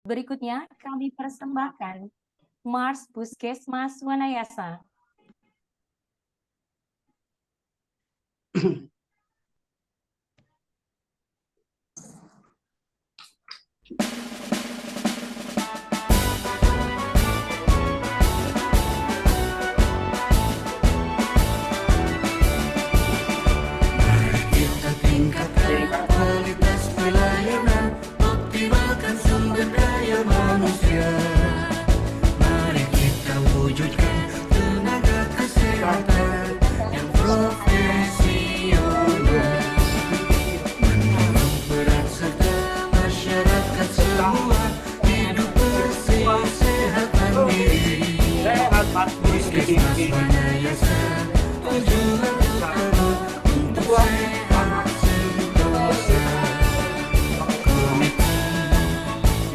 Berikutnya kami persembahkan Mars Puskesmas Wanayasa. Kualitas pelayanan, optimalkan sumber daya manusia. Mari kita wujudkan tenaga kesehatan yang profesional, mendorong peran serta masyarakat semua hidup bersih, sehat mandiri. Puskesmas Wanayasa, tujuan utama untuk sehat sentosa. Komitmen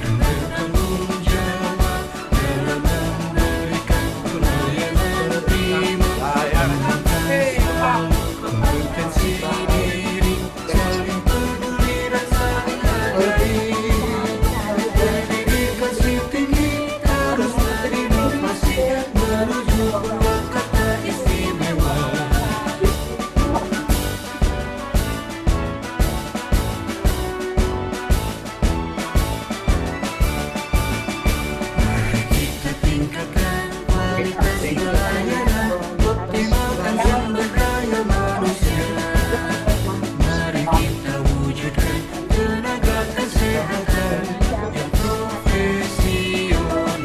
yang bertanggung jawab dalam memberikan pelayanan prima, menambah kompetensi diri, saling peduli dan saling menghargai. Berdedikasi tinggi, terus berinovasi menuju Purwakarta istimewa. Mari kita tingkatkan kualitas pelayanan, optimalkan sumber daya manusia. Mari kita wujudkan tenaga kesehatan yang profesional,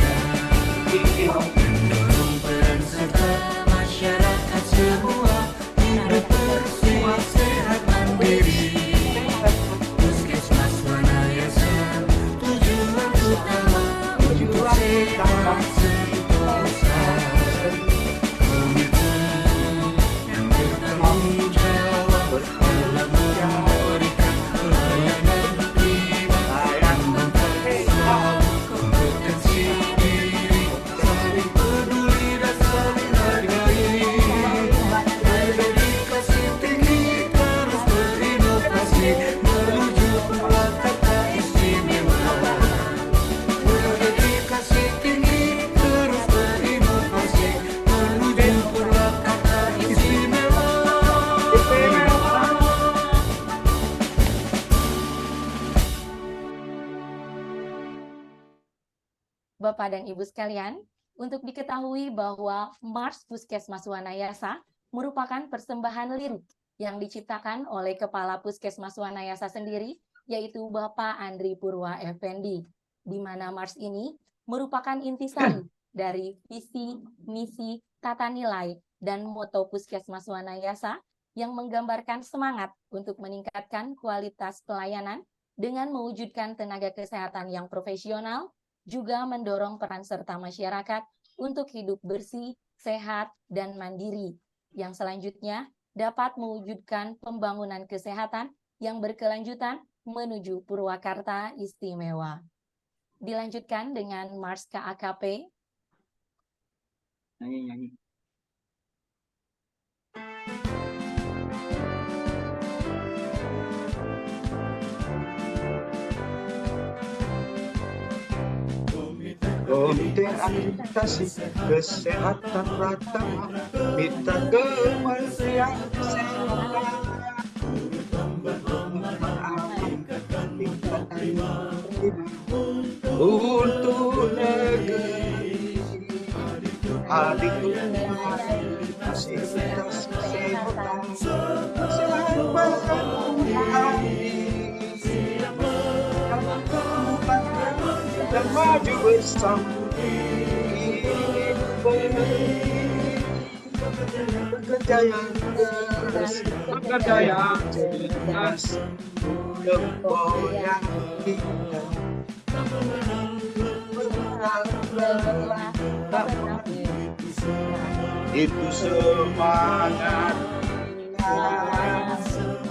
mendorong peran serta masyarakat semua hidup bersih, sehat mandiri. Puskesmas Wanayasa, tujuan utama untuk sehat sentosa. Komitmen yang bertanggung jawab dalam memberikan pelayanan prima, menambah kompetensi diri, saling peduli dan saling hargai. Berdedikasi tinggi, terus berinovasi menuju Purwakarta istimewa. Berdedikasi tinggi, terus berinovasi menuju Purwakarta istimewa. Bapak dan Ibu sekalian, untuk diketahui bahwa Mars Puskesmas Wanayasa merupakan persembahan lirik yang diciptakan oleh Kepala Puskesmas Wanayasa sendiri, yaitu Bapak Andri Purwa Effendi, di mana Mars ini merupakan intisari dari visi, misi, tata nilai, dan moto Puskesmas Wanayasa yang menggambarkan semangat untuk meningkatkan kualitas pelayanan dengan mewujudkan tenaga kesehatan yang profesional, juga mendorong peran serta masyarakat untuk hidup bersih, sehat, dan mandiri, yang selanjutnya dapat mewujudkan pembangunan kesehatan yang berkelanjutan menuju Purwakarta istimewa. Dilanjutkan dengan Mars KAKP. Nyanyi. Komite Administrasi Kesehatan Pratama minta Kementerian Kesehatan untuk negeri hadir fasilitas kesehatan selamat dan maju bersama bekerja yang keras, bekerja yang cerdas, tempoyak kita itu semangat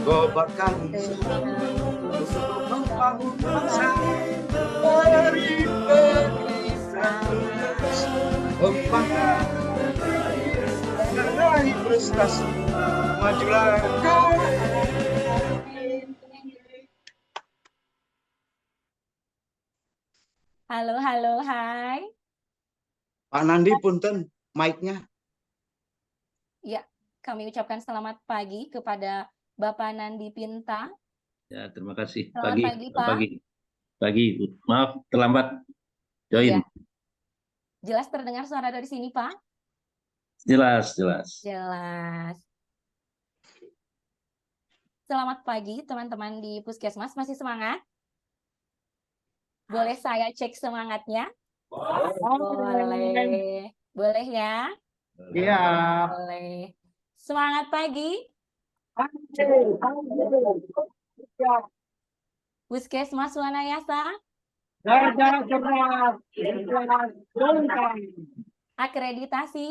gobarkan untuk membangun bangsa dari membanggakan meraih prestasi majulah kau. Halo, halo, hai. Pak Nandi punten mic-nya. Ya, kami ucapkan selamat pagi kepada Bapak Nandi Pinta. Ya, terima kasih. Selamat pagi, Pak. Pagi. Maaf, terlambat join. Iya. Jelas terdengar suara dari sini, Pak? Jelas. Jelas. Selamat pagi, teman-teman di Puskesmas. Masih semangat? Boleh saya cek semangatnya? Boleh. Boleh ya? Iya. Boleh. Semangat pagi. Puskesmas Wanayasa. Akreditasi.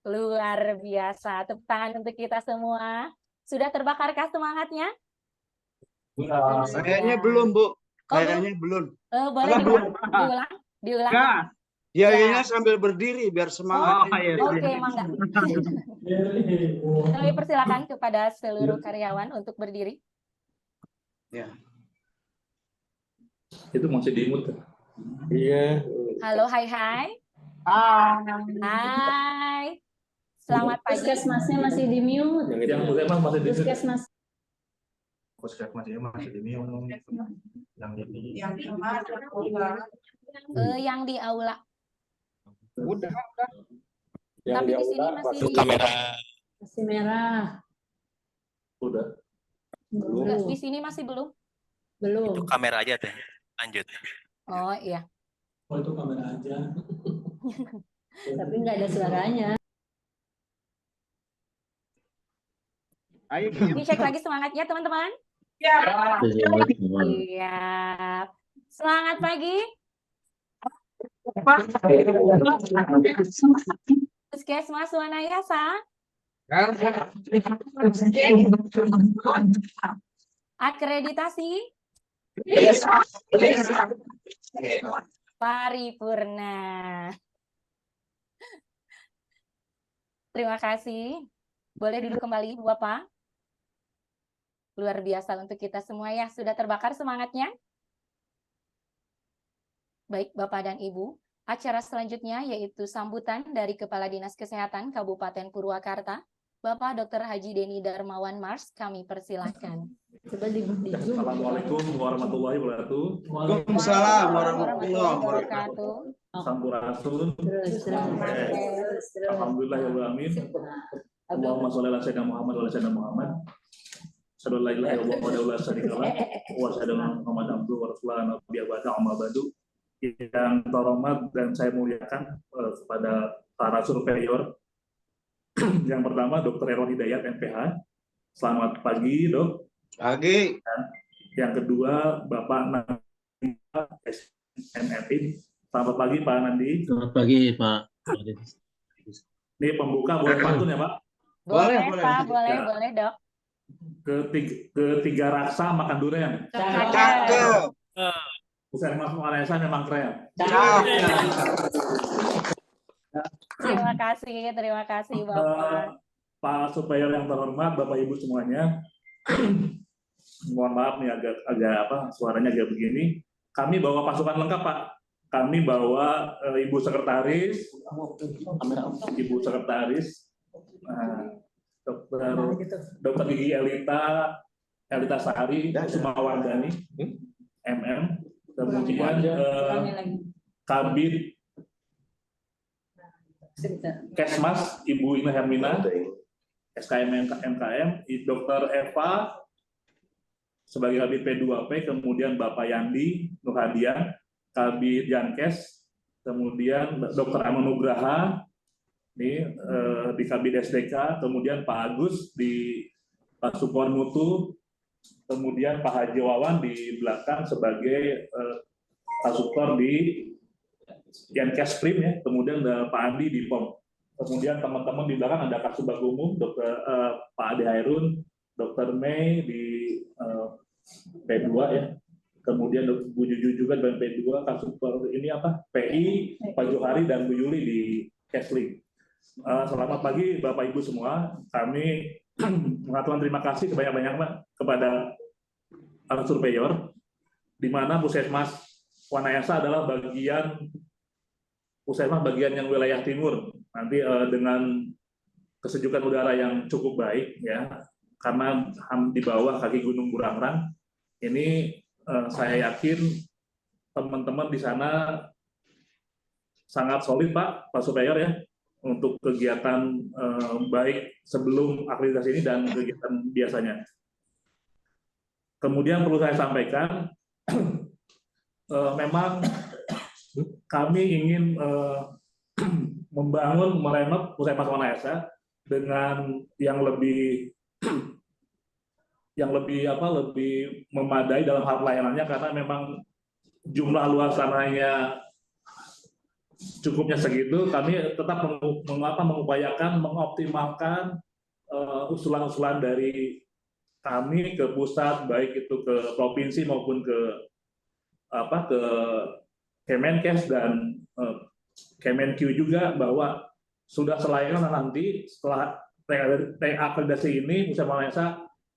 Luar biasa. Tepuk tangan untuk kita semua. Sudah terbakarkah semangatnya? Kayaknya belum, Bu. Kayaknya belum. Boleh diulang. Ya, ini sambil berdiri biar semangat. Oke, mangga. Kami persilakan kepada seluruh karyawan untuk berdiri. Ya. Itu masih dimut. Iya. Halo, hai. Hai. Selamat pagi. Puskesmasnya masih di mute. Yang puskesmas masih dimut. Puskesmas. Puskesmasnya masih di minum yang ini Yang di aula. Udah. Tapi di sini masih di Masih merah. Udah. Enggak, di sini masih belum. Belum. Kamera aja deh. Lanjut. Oh iya. oh itu kamera aja Tapi nggak ada suaranya. Ayo. Ini cek lagi semangatnya, teman-teman. Iya. Siap. Semangat pagi. Puskesmas Wanayasa. Akreditasi. Paripurna. Terima kasih. Boleh duduk kembali, Bapak. Luar biasa untuk kita semua ya. Sudah terbakar semangatnya? Baik, Bapak dan Ibu. Acara selanjutnya yaitu sambutan dari Kepala Dinas Kesehatan Kabupaten Purwakarta, Bapak Dr. Haji Deni Darmawan Mars. Kami persilahkan. Coba di Zoom. Assalamualaikum warahmatullahi wabarakatuh. Waalaikumsalam warahmatullahi wabarakatuh. Sampurasun. Terus. Alhamdulillahirrahmanirrahim. Allahumma sholli ala sayyidina Muhammad wa ala sayyidina Muhammad. Asyhadu an la ilaha illallah wa la syarika lah wa asyhadu anna Muhammadan abduhu wa rasuluhu nabiyya ba'da amma ba'du. Yang terhormat dan saya muliakan kepada para surveyor. Yang pertama Dr. Erwan Hidayat MPH. Selamat pagi, Dok. Pagi. Yang kedua Bapak Nandi SMFI. Selamat pagi Pak Nandi. Selamat pagi Pak. Ini pembuka boleh pantun ya Pak? Boleh, Pak. boleh. Boleh, Dok. Ketiga rasa makan durian. Cakep. Bukan Mas Wanayasa memang keren. Terima kasih Bapak. Pak Superior yang terhormat, Bapak Ibu semuanya. Mohon maaf nih agak suaranya agak begini. Kami bawa pasukan lengkap Pak. Kami bawa Ibu Sekretaris, Dokter Gigi Elita Sari, Sumawardani, MM, kemudian Kabid Kesmas, Ibu Ina Hermina, SKM MKM, Dr. Eva sebagai Kabid P2P, kemudian Bapak Yandi Nuhadian, Kabid Yankes, kemudian Dr. Anugraha ini di Kabid SDK, kemudian Pak Agus di Support Mutu, kemudian Pak Haji Wawan di belakang sebagai Kasupor di Yankes Prim ya, kemudian ada Pak Andi di POM. Kemudian teman-teman di belakang ada Kasubag Umum, Pak Ade Hairun, Dr. Mei di P2 ya. Kemudian Bu Juju juga di P2, Kasupor ini PI, Pak Johari dan Bu Yuli di Kesling. Selamat pagi Bapak Ibu semua. Kami mengaturkan terima kasih sebanyak-banyaknya kepada para surveyor di mana Puskesmas Wanayasa adalah Puskesmas bagian yang wilayah timur. Nanti dengan kesejukan udara yang cukup baik ya, karena di bawah kaki Gunung Burangrang, ini saya yakin teman-teman di sana sangat solid Pak Superior ya, untuk kegiatan baik sebelum akreditasi ini dan kegiatan biasanya. Kemudian perlu saya sampaikan, memang kami ingin merenov Puskesmas Wanayasa dengan yang lebih lebih memadai dalam hal pelayanannya, karena memang jumlah luas tanahnya cukupnya segitu. Kami tetap mengupayakan mengoptimalkan usulan-usulan dari kami ke pusat, baik itu ke provinsi maupun ke Kemenkes dan Kemenq juga, bahwa sudah selayaknya nanti setelah akreditasi ini Puskesmas Wanayasa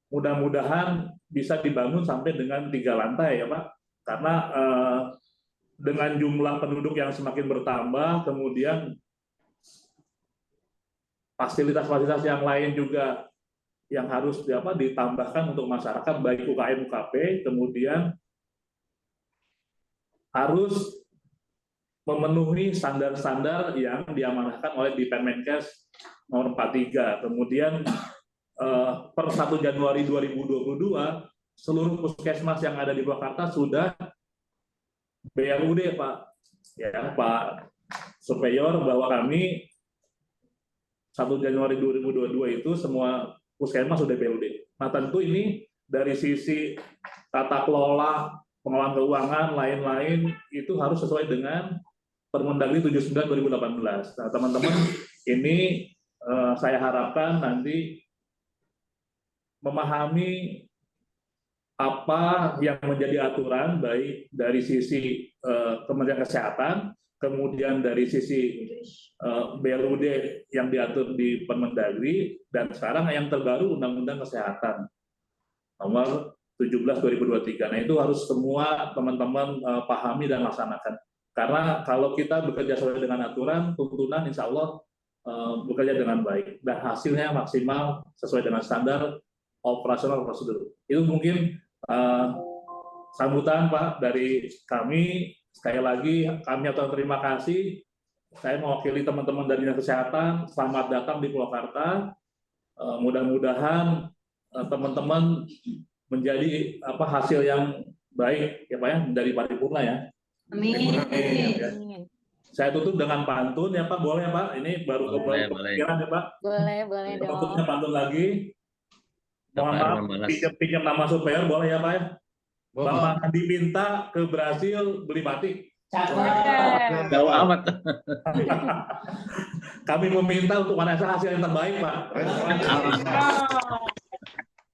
mudah-mudahan bisa dibangun sampai dengan 3 lantai ya Pak, karena dengan jumlah penduduk yang semakin bertambah, kemudian fasilitas-fasilitas yang lain juga yang harus ditambahkan untuk masyarakat, baik UKM UKP, kemudian harus memenuhi standar-standar yang diamanahkan oleh di Permenkes nomor 43. Kemudian per 1 Januari 2022 seluruh puskesmas yang ada di Purwakarta sudah BLUD Pak. Ya, Pak Superior, bahwa kami 1 Januari 2022 itu semua puskesmas sudah BLUD. Nah, tentu ini dari sisi tata kelola, pengelolaan keuangan, lain-lain itu harus sesuai dengan Permendagri 79 2018. Nah, teman-teman, ini saya harapkan nanti memahami apa yang menjadi aturan, baik dari sisi Kementerian Kesehatan, kemudian dari sisi BLUD yang diatur di Permendagri, dan sekarang yang terbaru Undang-Undang Kesehatan nomor 17 2023. Nah, itu harus semua teman-teman pahami dan laksanakan. Karena kalau kita bekerja sesuai dengan aturan, tuntunan insya Allah bekerja dengan baik dan hasilnya maksimal sesuai dengan standar operasional prosedur. Itu mungkin sambutan Pak dari kami. Sekali lagi kami atur terima kasih. Saya mewakili teman-teman dari Dinas Kesehatan. Selamat datang di Purwakarta. Mudah-mudahan teman-teman menjadi hasil yang baik ya Pak ya, dari paripurna ya. Amin. Saya tutup dengan pantun ya Pak, boleh ya Pak? Ini baru kepikiran ya Pak. Boleh dong. Tutupnya pantun lagi. Mohon maaf, pinjam nama superior boleh ya Pak ya? Bapak diminta ke Brasil beli batik. Jauh amat. Kami meminta untuk Wanayasa hasil yang terbaik Pak.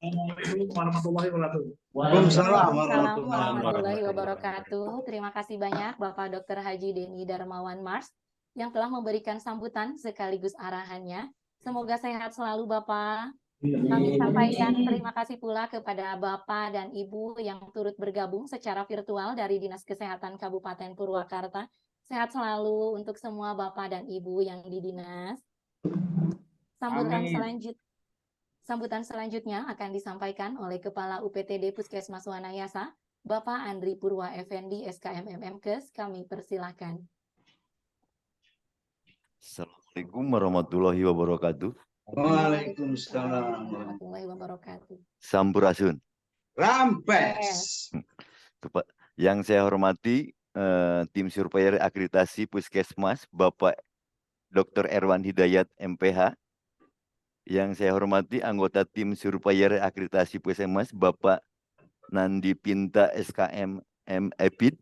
Assalamualaikum warahmatullahi wabarakatuh. Waalaikumsalam warahmatullahi wabarakatuh. Terima kasih banyak Bapak Dr. Haji Denny Darmawan Mars yang telah memberikan sambutan sekaligus arahannya. Semoga sehat selalu Bapak. Kami sampaikan terima kasih pula kepada Bapak dan Ibu yang turut bergabung secara virtual dari Dinas Kesehatan Kabupaten Purwakarta. Sehat selalu untuk semua Bapak dan Ibu yang di Dinas. Sambutan selanjutnya akan disampaikan oleh Kepala UPTD Puskesmas Wanayasa, Bapak Andri Purwa Effendi, SKM MMkes. Kami persilahkan. Assalamualaikum warahmatullahi wabarakatuh. Waalaikumsalam warahmatullahi wabarakatuh. Sampurasun. Rampes. Yang saya hormati tim surveyor akreditasi Puskesmas, Bapak Dr. Erwan Hidayat, MPH. Yang saya hormati anggota tim surveyor akreditasi Puskesmas, Bapak Nandi Pinta, SKM MEPID.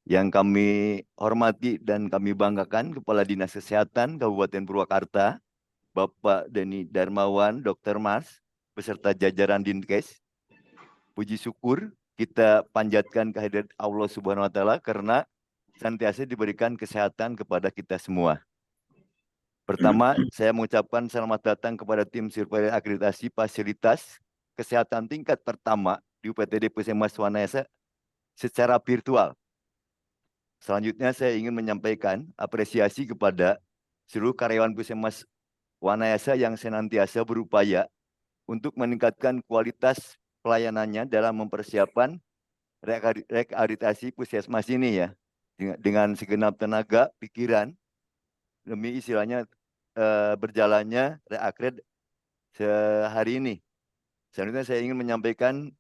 Yang kami hormati dan kami banggakan Kepala Dinas Kesehatan Kabupaten Purwakarta, Bapak Denny Darmawan, Dr. Mars, beserta jajaran Dinkes. Puji syukur kita panjatkan kehadirat Allah Subhanahu wa Ta'ala karena senantiasa diberikan kesehatan kepada kita semua. Pertama, saya mengucapkan selamat datang kepada tim surveyor akreditasi fasilitas kesehatan tingkat pertama di UPTD Puskesmas Wanayasa secara virtual. Selanjutnya saya ingin menyampaikan apresiasi kepada seluruh karyawan Puskesmas Wanayasa yang senantiasa berupaya untuk meningkatkan kualitas pelayanannya dalam mempersiapkan reakreditasi Puskesmas ini ya, dengan segenap tenaga, pikiran, demi istilahnya berjalannya reakred sehari ini. Selanjutnya saya ingin menyampaikan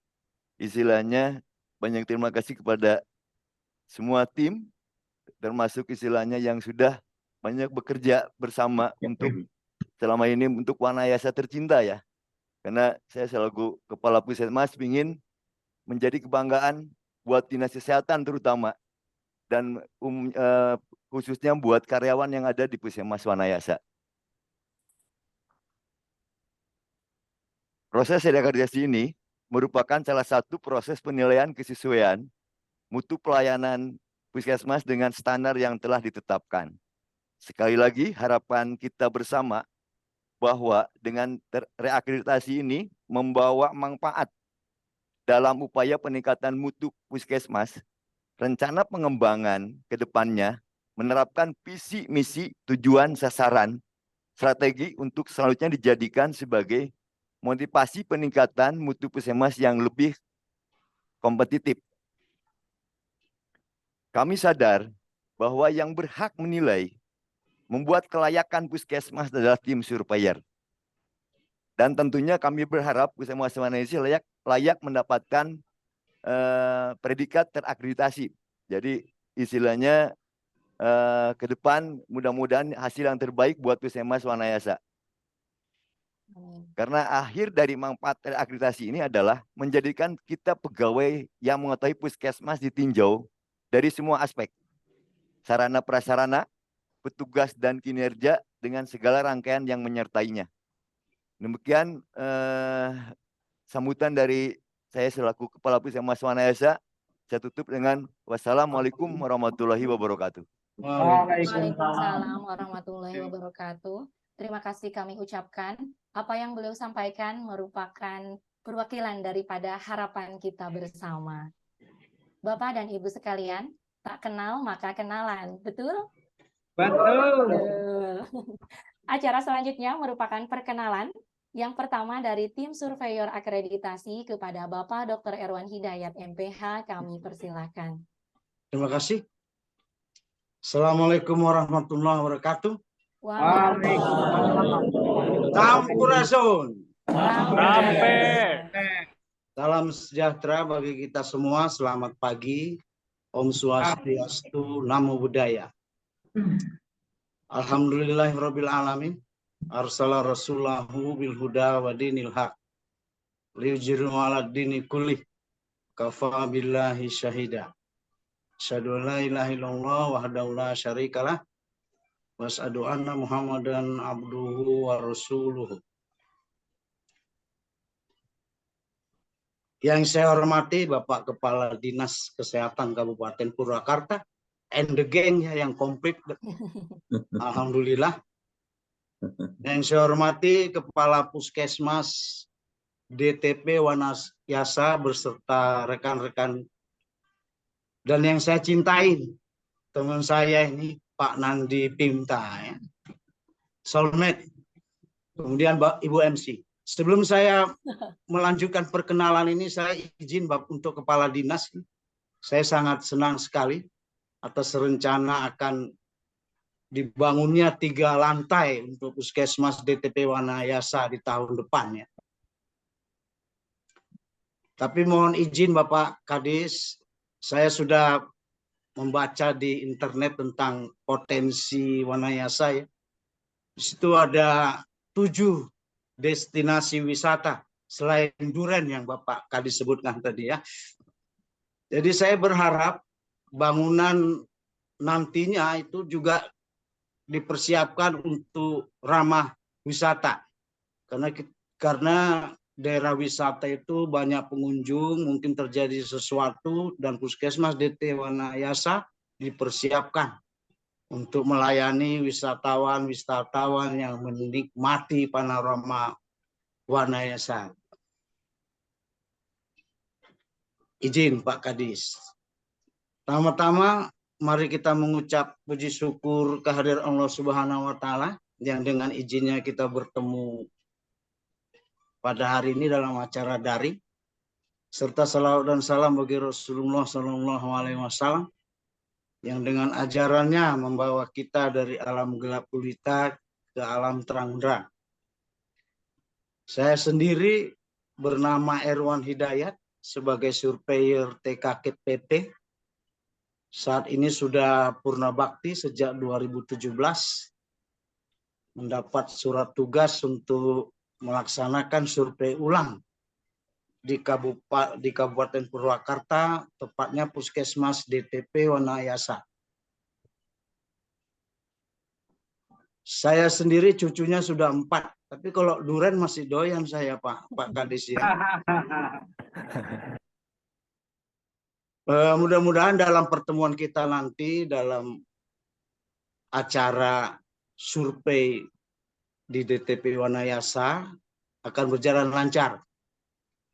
istilahnya banyak terima kasih kepada semua tim, termasuk istilahnya yang sudah banyak bekerja bersama untuk selama ini untuk Wanayasa tercinta ya. Karena saya selaku Kepala Puskesmas ingin menjadi kebanggaan buat Dinas Kesehatan terutama, dan khususnya buat karyawan yang ada di Puskesmas Wanayasa. Proses reakreditasi ini merupakan salah satu proses penilaian kesesuaian mutu pelayanan Puskesmas dengan standar yang telah ditetapkan. Sekali lagi, harapan kita bersama bahwa dengan reakreditasi ini membawa manfaat dalam upaya peningkatan mutu Puskesmas. Rencana pengembangan ke depannya menerapkan visi, misi, tujuan, sasaran, strategi untuk selanjutnya dijadikan sebagai motivasi peningkatan mutu Puskesmas yang lebih kompetitif. Kami sadar bahwa yang berhak menilai membuat kelayakan Puskesmas adalah tim surveyor. Dan tentunya kami berharap Puskesmas Wanayasa layak mendapatkan predikat terakreditasi. Jadi istilahnya ke depan mudah-mudahan hasil yang terbaik buat Puskesmas Wanayasa. Karena akhir dari manfaat terakreditasi ini adalah menjadikan kita pegawai yang mengetahui Puskesmas ditinjau dari semua aspek. Sarana prasarana, petugas dan kinerja dengan segala rangkaian yang menyertainya. Demikian sambutan dari saya selaku Kepala Puskesmas Wanayasa. Saya tutup dengan wassalamualaikum warahmatullahi wabarakatuh. Waalaikumsalam warahmatullahi wabarakatuh. Terima kasih kami ucapkan. Apa yang beliau sampaikan merupakan perwakilan daripada harapan kita bersama. Bapak dan Ibu sekalian, tak kenal maka kenalan, betul? Betul. Acara selanjutnya merupakan perkenalan. Yang pertama dari tim surveyor akreditasi kepada Bapak Dr. Erwan Hidayat MPH, kami persilahkan. Terima kasih. Assalamualaikum warahmatullahi wabarakatuh. Waalaikumsalam. Sampurasun. Sampai. Salam sejahtera bagi kita semua. Selamat pagi. Om Swastiastu, Namo Buddhaya. Alhamdulillahirabbil alamin. Arsala rasulahu bil huda wa dinil haq. Liyujhiru 'alad dini kullih. Kafa billahi syahida. Asyhadu an la ilaha illallah wahdahu la syarikalah. Wa asyhadu anna Muhammadan abduhu wa rasuluhu. Yang saya hormati Bapak Kepala Dinas Kesehatan Kabupaten Purwakarta and the gang yang komplit. Alhamdulillah. Yang saya hormati Kepala Puskesmas DTP Wanayasa beserta rekan-rekan, dan yang saya cintai teman saya ini Pak Nandi Pimta ya. Soulmate. Kemudian Ibu MC. Sebelum saya melanjutkan perkenalan ini, saya izin untuk Kepala Dinas. Saya sangat senang sekali atas rencana akan dibangunnya 3 lantai untuk Puskesmas DTP Wanayasa di tahun depan ya. Tapi mohon izin Bapak Kadis, saya sudah membaca di internet tentang potensi Wanayasa ya. Di situ ada 7 destinasi wisata selain Duren yang Bapak Kadis sebutkan tadi ya. Jadi saya berharap bangunan nantinya itu juga dipersiapkan untuk ramah wisata. Karena daerah wisata itu banyak pengunjung, mungkin terjadi sesuatu, dan Puskesmas DT Wanayasa dipersiapkan untuk melayani wisatawan yang menikmati panorama Wanayasa. Izin Pak Kadis. Pertama-tama mari kita mengucap puji syukur kehadiran Allah Subhanahu wa taala yang dengan izinnya kita bertemu pada hari ini dalam acara daring, serta salawat dan salam bagi Rasulullah Sallallahu Alaihi Wasallam yang dengan ajarannya membawa kita dari alam gelap gulita ke alam terang benderang. Saya sendiri bernama Erwan Hidayat sebagai surveyor TKKPT. Saat ini sudah purna bakti sejak 2017, mendapat surat tugas untuk melaksanakan survei ulang di Kabupaten Purwakarta, tepatnya Puskesmas DTP Wanayasa. Saya sendiri cucunya sudah 4, tapi kalau duren masih doyan saya Pak Kadis ya. Mudah-mudahan dalam pertemuan kita nanti dalam acara survei di DTP Wanayasa akan berjalan lancar.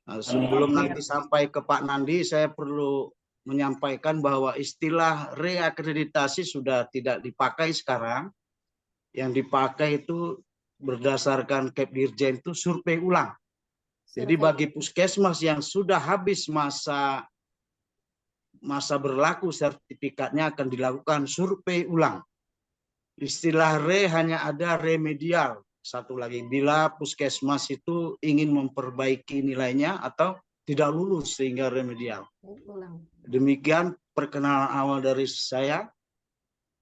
Nah, sebelum nanti sampai ke Pak Nandi, saya perlu menyampaikan bahwa istilah reakreditasi sudah tidak dipakai sekarang. Yang dipakai itu berdasarkan Kepdirjen itu survei ulang. Jadi bagi puskesmas yang sudah habis masa berlaku sertifikatnya akan dilakukan survei ulang. Istilah hanya ada remedial. Satu lagi, bila puskesmas itu ingin memperbaiki nilainya atau tidak lulus sehingga remedial. Demikian perkenalan awal dari saya.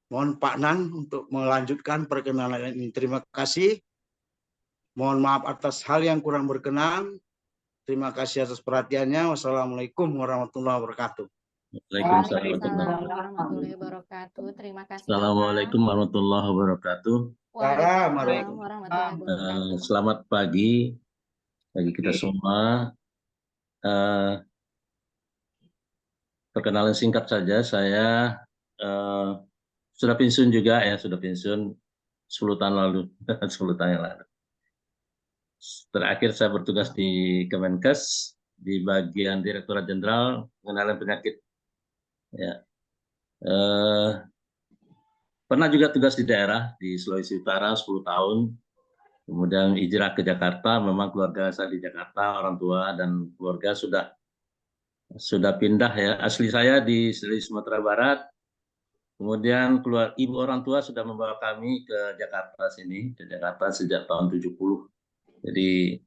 Mohon Pak Nan untuk melanjutkan perkenalan ini. Terima kasih. Mohon maaf atas hal yang kurang berkenan. Terima kasih atas perhatiannya. Wassalamualaikum warahmatullahi wabarakatuh. Waalaikumsalam warahmatullahi wabarakatuh. Terima kasih. Assalamualaikum warahmatullahi wabarakatuh. Waalaikumsalam warahmatullahi wabarakatuh. Selamat pagi bagi kita semua. Perkenalan singkat saja, saya sudah pensiun juga ya, sudah pensiun 10 tahun lalu, 10 tahun yang lalu. Terakhir saya bertugas di Kemenkes di bagian Direktorat Jenderal Pengendalian Penyakit. Ya. Pernah juga tugas di daerah di Sulawesi Utara 10 tahun. Kemudian hijrah ke Jakarta, memang keluarga saya di Jakarta, orang tua dan keluarga sudah pindah ya. Asli saya di Sumatera Barat. Kemudian ibu orang tua sudah membawa kami ke Jakarta ke Jakarta sejak tahun 70. Jadi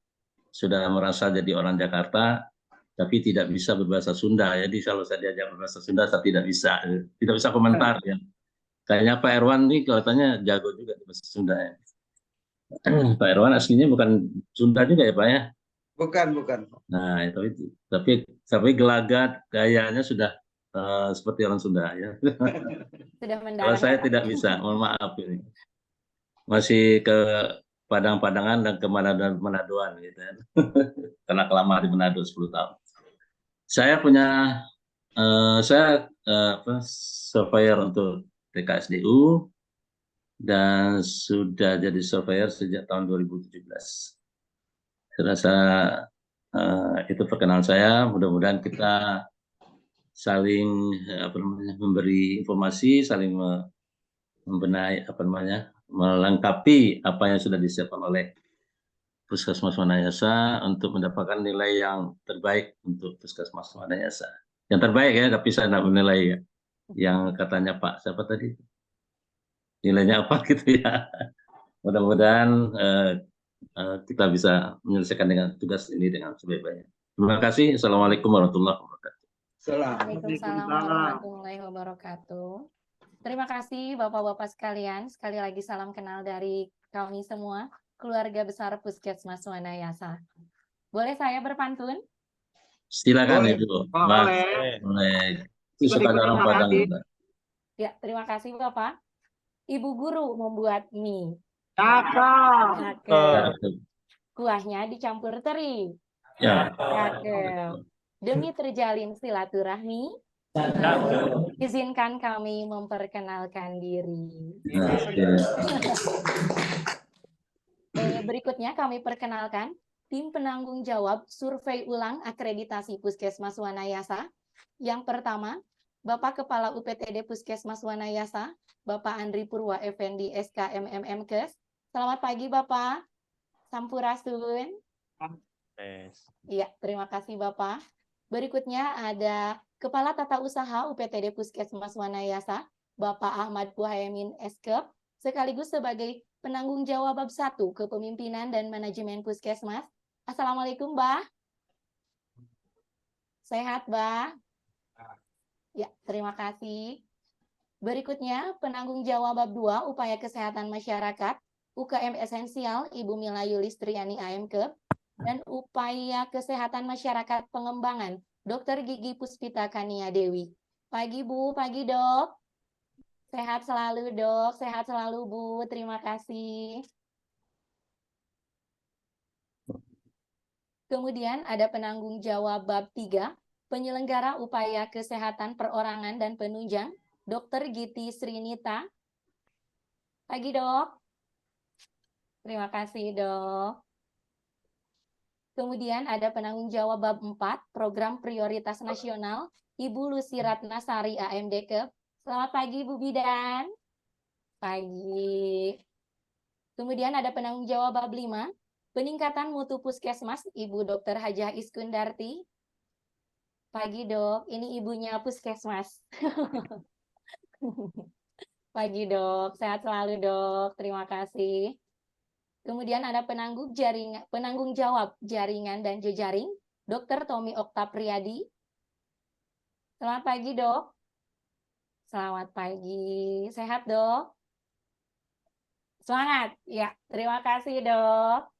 sudah merasa jadi orang Jakarta, tapi tidak bisa berbahasa Sunda. Jadi kalau saya diajak berbahasa Sunda, saya tidak bisa komentar ya. Kayaknya Pak Erwan ini katanya jago juga di bahasa Sunda ya. Pak Erwan aslinya bukan Sunda juga ya Pak ya? Bukan. Nah, tapi gelagat gayanya sudah seperti orang Sunda ya. Sudah Kalau saya tidak bisa, mohon maaf ini. Masih ke Padang-Padangan dan ke Manadoan gitu ya. Karena kelamaan di Manado 10 tahun. Saya punya surveyor untuk TKSDU dan sudah jadi surveyor sejak tahun 2017. Saya rasa itu perkenalan saya. Mudah-mudahan kita saling memberi informasi, saling membenahi melengkapi apa yang sudah disiapkan oleh Puskesmas Wanayasa untuk mendapatkan nilai yang terbaik untuk Puskesmas Wanayasa. Yang terbaik ya, tapi saya tidak menilai ya. Yang katanya Pak siapa tadi? Nilainya apa gitu ya. Mudah-mudahan kita bisa menyelesaikan dengan tugas ini dengan sebaik-baiknya. Terima kasih. Assalamualaikum warahmatullahi wabarakatuh. Waalaikumsalam warahmatullahi wabarakatuh. Terima kasih Bapak-Bapak sekalian. Sekali lagi salam kenal dari kami semua, keluarga besar Puskesmas Wanayasa. Boleh saya berpantun? Silakan Ibu. Boleh. Itu suka ada orang Padang. Ya, terima kasih Bapak. Ibu guru membuat mie. Kuahnya dicampur teri. Ya. Demi terjalin silaturahmi, izinkan kami memperkenalkan diri. Berikutnya kami perkenalkan tim penanggung jawab survei ulang akreditasi Puskesmas Wanayasa. Yang pertama, Bapak Kepala UPTD Puskesmas Wanayasa, Bapak Andri Purwa Effendi SKMMMkes. Selamat pagi Bapak. Sampurasun. Iya, terima kasih Bapak. Berikutnya ada Kepala Tata Usaha UPTD Puskesmas Wanayasa, Bapak Ahmad Puhaimin Eskep, sekaligus sebagai penanggung jawab bab 1 Kepemimpinan dan Manajemen Puskesmas. Assalamualaikum, Mbah. Sehat, Mbah? Ya, terima kasih. Berikutnya, penanggung jawab bab 2 Upaya Kesehatan Masyarakat, UKM Esensial, Ibu Mila Yulistriani AMKep, dan Upaya Kesehatan Masyarakat Pengembangan, Dr. Gigi Puspita Kania Dewi. Pagi Bu, pagi Dok. Sehat selalu Dok, sehat selalu Bu, terima kasih. Kemudian ada penanggung jawab bab 3, Penyelenggara Upaya Kesehatan Perorangan dan Penunjang, Dr. Giti Srinita. Pagi Dok. Terima kasih Dok. Kemudian ada penanggung jawab bab 4, Program Prioritas Nasional, Ibu Lucy Ratnasari AMDkep. Selamat pagi Bu Bidan. Pagi. Kemudian ada penanggung jawab bab 5, Peningkatan Mutu Puskesmas, Ibu Dr. Hajah Iskundarti. Pagi Dok, ini ibunya Puskesmas. Pagi Dok, sehat selalu Dok, terima kasih. Kemudian ada penanggung jawab jaringan dan jejaring, Dr. Tommy Oktapriyadi. Selamat pagi Dok. Selamat pagi, sehat Dok? Semangat, ya terima kasih Dok.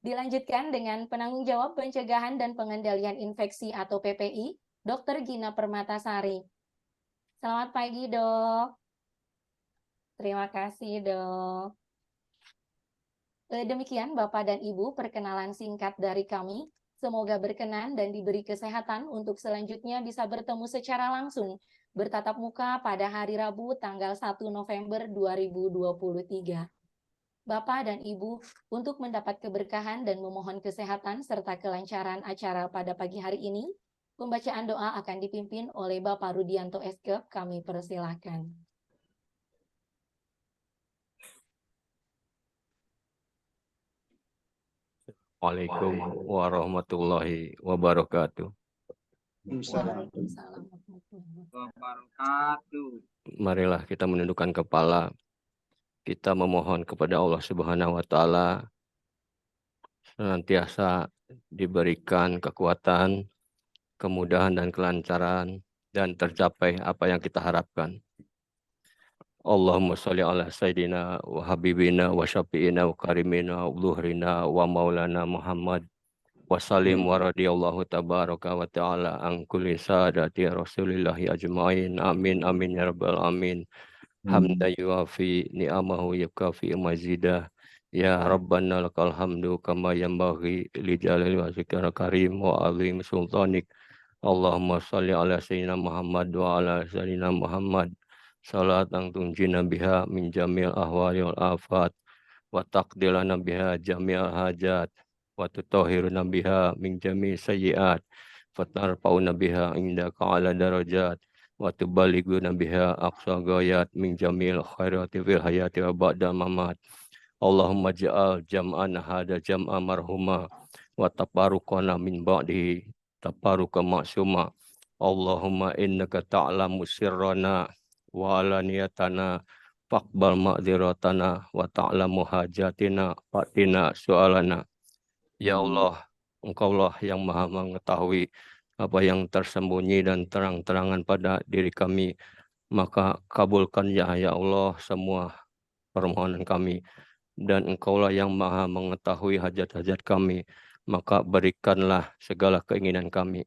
Dilanjutkan dengan penanggung jawab pencegahan dan pengendalian infeksi atau PPI, Dr. Gina Permatasari. Selamat pagi Dok. Terima kasih Dok. Demikian Bapak dan Ibu perkenalan singkat dari kami. Semoga berkenan dan diberi kesehatan untuk selanjutnya bisa bertemu secara langsung bertatap muka pada hari Rabu tanggal 1 November 2023. Bapak dan Ibu, untuk mendapat keberkahan dan memohon kesehatan serta kelancaran acara pada pagi hari ini, pembacaan doa akan dipimpin oleh Bapak Rudianto Eskep, kami persilahkan. Assalamualaikum warahmatullahi wabarakatuh. Waalaikumsalam warahmatullahi Wabarakatuh. Marilah kita menundukkan kepala. Kita memohon kepada Allah Subhanahu wa taala senantiasa diberikan kekuatan, kemudahan dan kelancaran dan tercapai apa yang kita harapkan. Allahumma sholli ala sayyidina wa habibina wa syafi'ina wa karimina wa uluhrina wa maulana Muhammad wa salim wa radiyallahu tabaraka wa ta'ala an kulli sadati rasulillahi ajma'in. Amin amin ya rabbal amin. Hamda yuafi ni'amahu yukafi mazidah. Ya Rabbana lakal hamdu kama yanbaghi li jalali wajhikal karim wa azim sultanik. Allahumma sholli ala sayyidina Muhammad wa ala sayyidina Muhammad. Salatan tunjina biha min jamil ahwali wal afat wa taqdilana biha jamil hajat wa tutahhiruna biha min jami sayyiat wa tarfa'una biha indaka ala darajat wa tuballighuna biha aqsa ghayat min jamil khairati fil hayati wa ba'da mamat. Allahumma ja'al jam'ana hada jam'a marhuma wa taparuqana min ba'dihi taparuqa maksuma. Allahumma innaka ta'lamu sirrana wa alaniyatana faqbal ma'dziratana wa ta'lamu hajatina fatina su'alana. Ya Allah, Engkaulah yang maha mengetahui apa yang tersembunyi dan terang-terangan pada diri kami. Maka kabulkan ya Allah semua permohonan kami. Dan Engkaulah yang maha mengetahui hajat-hajat kami. Maka berikanlah segala keinginan kami.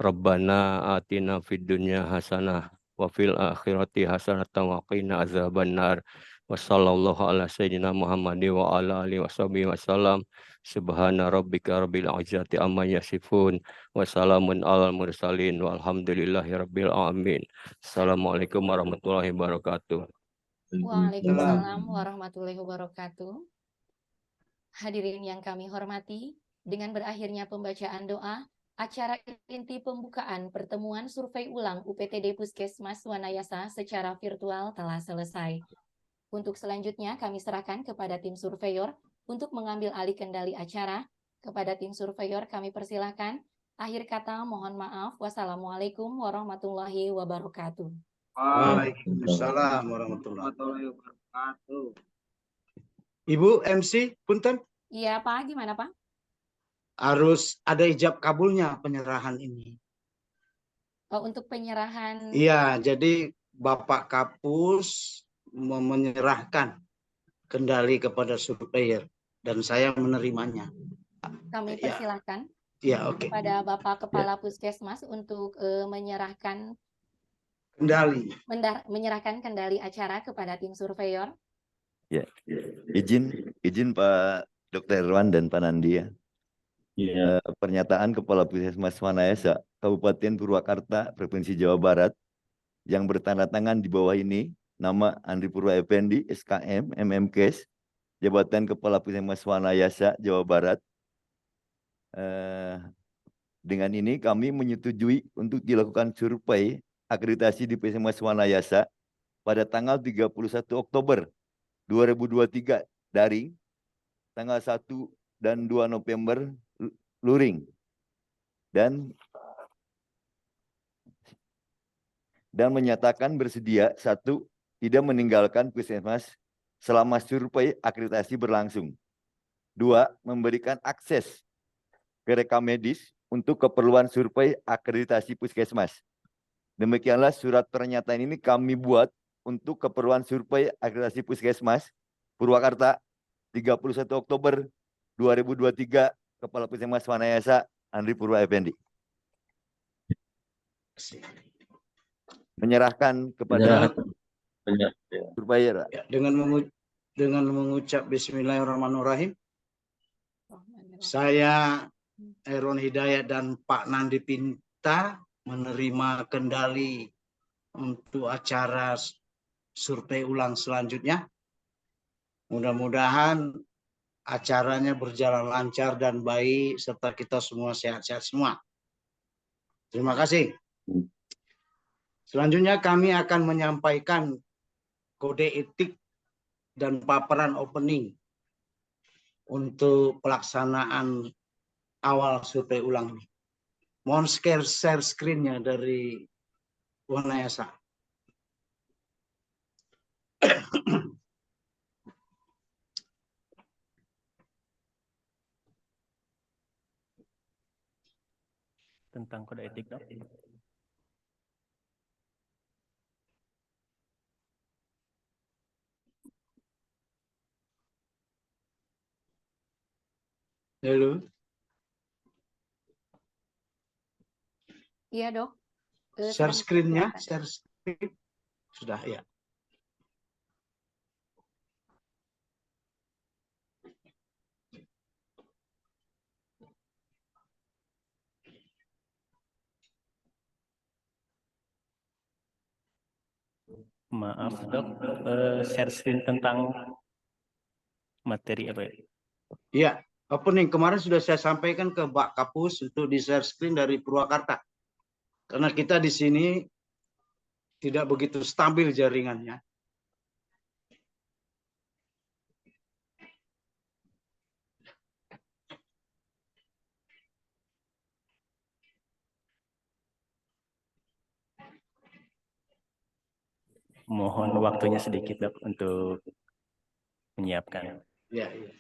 Rabbana atina fid dunya hasanah wa fil akhirati hasanatan wa qina azabannar. Wa sallallahu ala sayyidina Muhammadin wa ala alihi washabihi wasallam. Subhana rabbika rabbil izzati amma yasifun wa salamun alal mursalin walhamdulillahi rabbil alamin. Assalamualaikum warahmatullahi wabarakatuh. Waalaikumsalam warahmatullahi wabarakatuh. Hadirin yang kami hormati, dengan berakhirnya pembacaan doa, Acara inti pembukaan pertemuan survei ulang UPTD Puskesmas Wanayasa secara virtual telah selesai. Untuk selanjutnya kami serahkan kepada tim surveyor untuk mengambil alih kendali acara. Kepada tim surveyor kami persilahkan. Akhir kata mohon maaf. Wassalamualaikum warahmatullahi wabarakatuh. Waalaikumsalam warahmatullahi wabarakatuh. Ibu MC, punten, Iya Pak, gimana Pak? harus ada ijab kabulnya penyerahan ini. Oh, untuk penyerahan Iya, jadi Bapak Kapus menyerahkan kendali kepada surveyor dan saya menerimanya. kami Ya, persilahkan ya oke. kepada Bapak Kepala Puskesmas untuk menyerahkan Kendali. kendali acara kepada tim surveyor. Ya, izin Pak Dr. Erwan dan Pak Nandi ya. Pernyataan Kepala Puskesmas Wanayasa Kabupaten Purwakarta Provinsi Jawa Barat yang bertanda tangan di bawah ini, nama Andri Purwa Effendi SKM MMKes, Jabatan Kepala Puskesmas Wanayasa Jawa Barat. Dengan ini kami menyetujui untuk dilakukan survei akreditasi di Puskesmas Wanayasa pada tanggal 31 Oktober 2023 daring, tanggal 1 dan 2 November luring, dan menyatakan bersedia: 1. Tidak meninggalkan Puskesmas selama survei akreditasi berlangsung. 2. Memberikan akses ke rekam medis untuk keperluan survei akreditasi Puskesmas. Demikianlah surat pernyataan ini kami buat untuk keperluan survei akreditasi Puskesmas Purwakarta 31 Oktober 2023, Kepala Puskesmas Wanayasa Andri Purwa Effendi. Menyerahkan kepada surveyor. Ya, dengan mengucap Bismillahirrahmanirrahim, saya Erwan Hidayat dan Pak Nandi Pinta menerima kendali untuk acara survei ulang selanjutnya. Mudah-mudahan acaranya berjalan lancar dan baik serta kita semua sehat-sehat semua. Terima kasih. Selanjutnya kami akan menyampaikan kode etik dan paparan opening untuk pelaksanaan awal survei ulang ini. Mohon share screen-nya dari Wanayasa. Tentang kode etik, Dok. Halo. Iya Dok. Share screen-nya, share screen. Sudah ya. Maaf, Dok. Share screen tentang materi apa ya? Iya, opening kemarin sudah saya sampaikan ke Pak Kapus untuk di share screen dari Purwakarta. Karena kita di sini tidak begitu stabil jaringannya. Mohon waktunya sedikit, Dok, untuk menyiapkan. Iya, iya.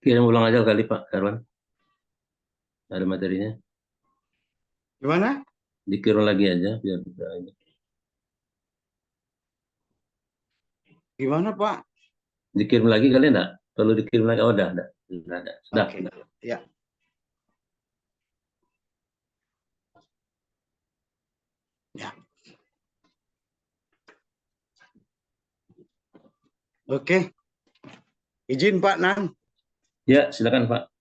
Kirim ulang aja kali Pak Herwan. Ada materinya. Gimana? Dikirim lagi aja biar bisa ini. Gimana Pak? Dikirim lagi kali enggak? Perlu dikirim lagi? Oh, udah ada. Sudah ada. Sudah. Oke. Ya. Ya. Oke. Izin Pak Nan. Ya, silakan Pak.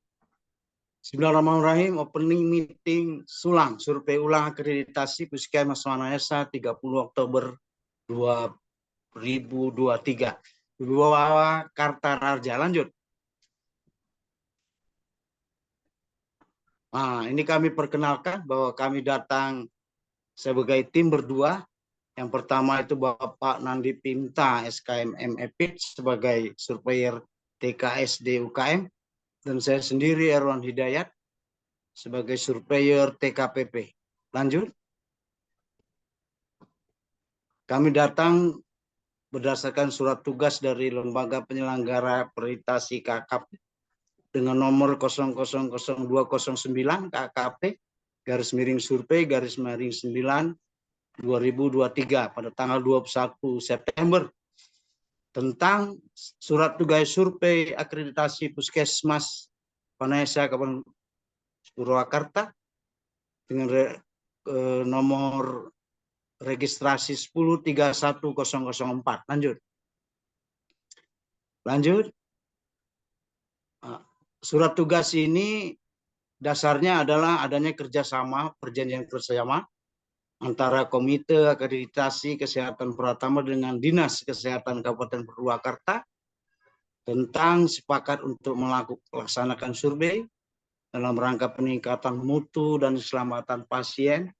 Bismillahirrahmanirrahim. Opening meeting Sulang, survei ulang akreditasi Puskesmas Wanayasa 30 Oktober 2023. Dua Kartararja. Lanjut. Nah, ini kami perkenalkan bahwa kami datang sebagai tim berdua. Yang pertama itu Bapak Nandi Pinta, SKM MEP sebagai surveyor TKSD UKM. Dan saya sendiri Erwan Hidayat sebagai surveyor TKPP. Lanjut. Kami datang berdasarkan surat tugas dari Lembaga Penyelenggara Akreditasi KKP dengan nomor 000209 KKP /survei/9 2023 pada tanggal 21 September tentang surat tugas survei akreditasi Puskesmas Wanayasa Kabupaten Purwakarta dengan nomor registrasi 1031.004. Lanjut. Surat tugas ini dasarnya adalah adanya kerjasama, perjanjian kerjasama antara Komite Akreditasi Kesehatan Pratama dengan Dinas Kesehatan Kabupaten Purwakarta tentang sepakat untuk melaksanakan survei dalam rangka peningkatan mutu dan keselamatan pasien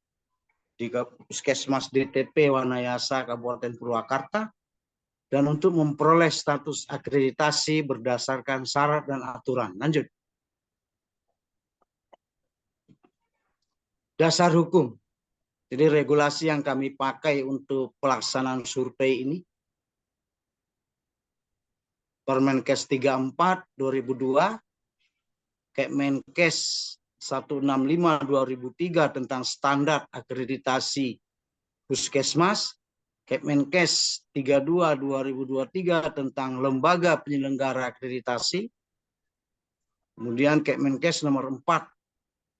di Puskesmas DTP Wanayasa Kabupaten Purwakarta dan untuk memperoleh status akreditasi berdasarkan syarat dan aturan. Lanjut. Dasar hukum. Jadi regulasi yang kami pakai untuk pelaksanaan survei ini Permenkes 34 2002, Kemenkes 165 2003 tentang standar akreditasi Puskesmas, Kemenkes 32 2023 tentang lembaga penyelenggara akreditasi, kemudian Kemenkes nomor 4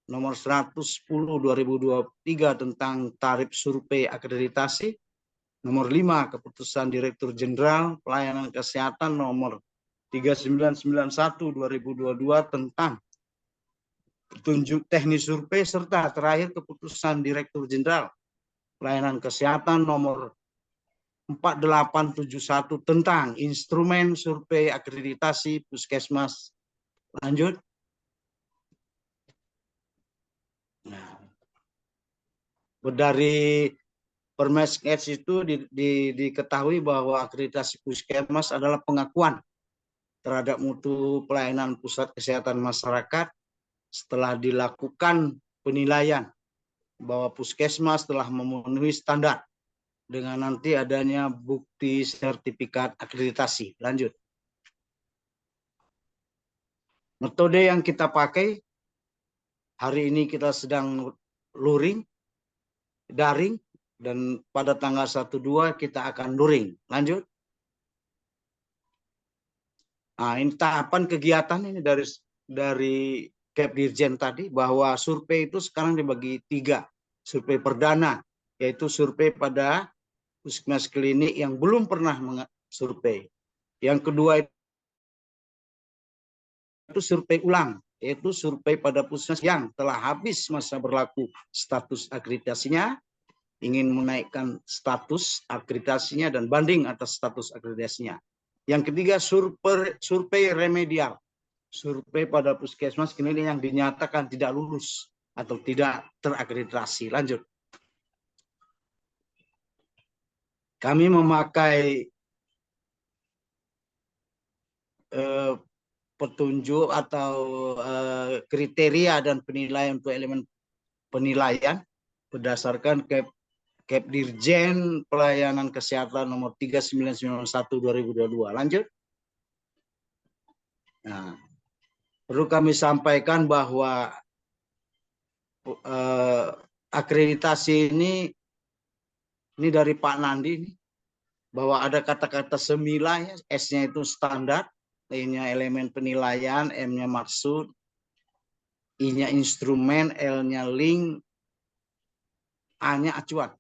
nomor 110 2023 tentang tarif survei akreditasi, nomor 5 keputusan Direktur Jenderal Pelayanan Kesehatan nomor 3991 2022 tentang petunjuk teknis survei, serta terakhir keputusan Direktur Jenderal Pelayanan Kesehatan nomor 4871 tentang instrumen survei akreditasi Puskesmas. Lanjut. Nah, dari Permenkes itu diketahui bahwa akreditasi Puskesmas adalah pengakuan terhadap mutu pelayanan pusat kesehatan masyarakat setelah dilakukan penilaian bahwa Puskesmas telah memenuhi standar dengan nanti adanya bukti sertifikat akreditasi. Lanjut. Metode yang kita pakai hari ini kita sedang luring, daring, dan pada tanggal 1-2 kita akan luring. Lanjut. Nah, ini tahapan kegiatan ini dari Kepdirjen tadi, bahwa survei itu sekarang dibagi 3. Survei perdana, yaitu survei pada puskesmas klinik yang belum pernah survei. Yang kedua itu survei ulang, yaitu survei pada puskesmas yang telah habis masa berlaku status akreditasinya, ingin menaikkan status akreditasinya dan banding atas status akreditasinya. Yang ketiga survei remedial, survei pada puskesmas klinik yang dinyatakan tidak lulus atau tidak terakreditasi. Lanjut. Kami memakai petunjuk atau kriteria dan penilaian untuk elemen penilaian berdasarkan Kepdirjen Pelayanan Kesehatan nomor 3991 2022. Lanjut. Nah, perlu kami sampaikan bahwa akreditasi ini dari Pak Nandi nih, bahwa ada kata-kata semila ya, S-nya itu standar, T-nya elemen penilaian, M-nya maksud, I-nya instrumen, L-nya link, A-nya acuan.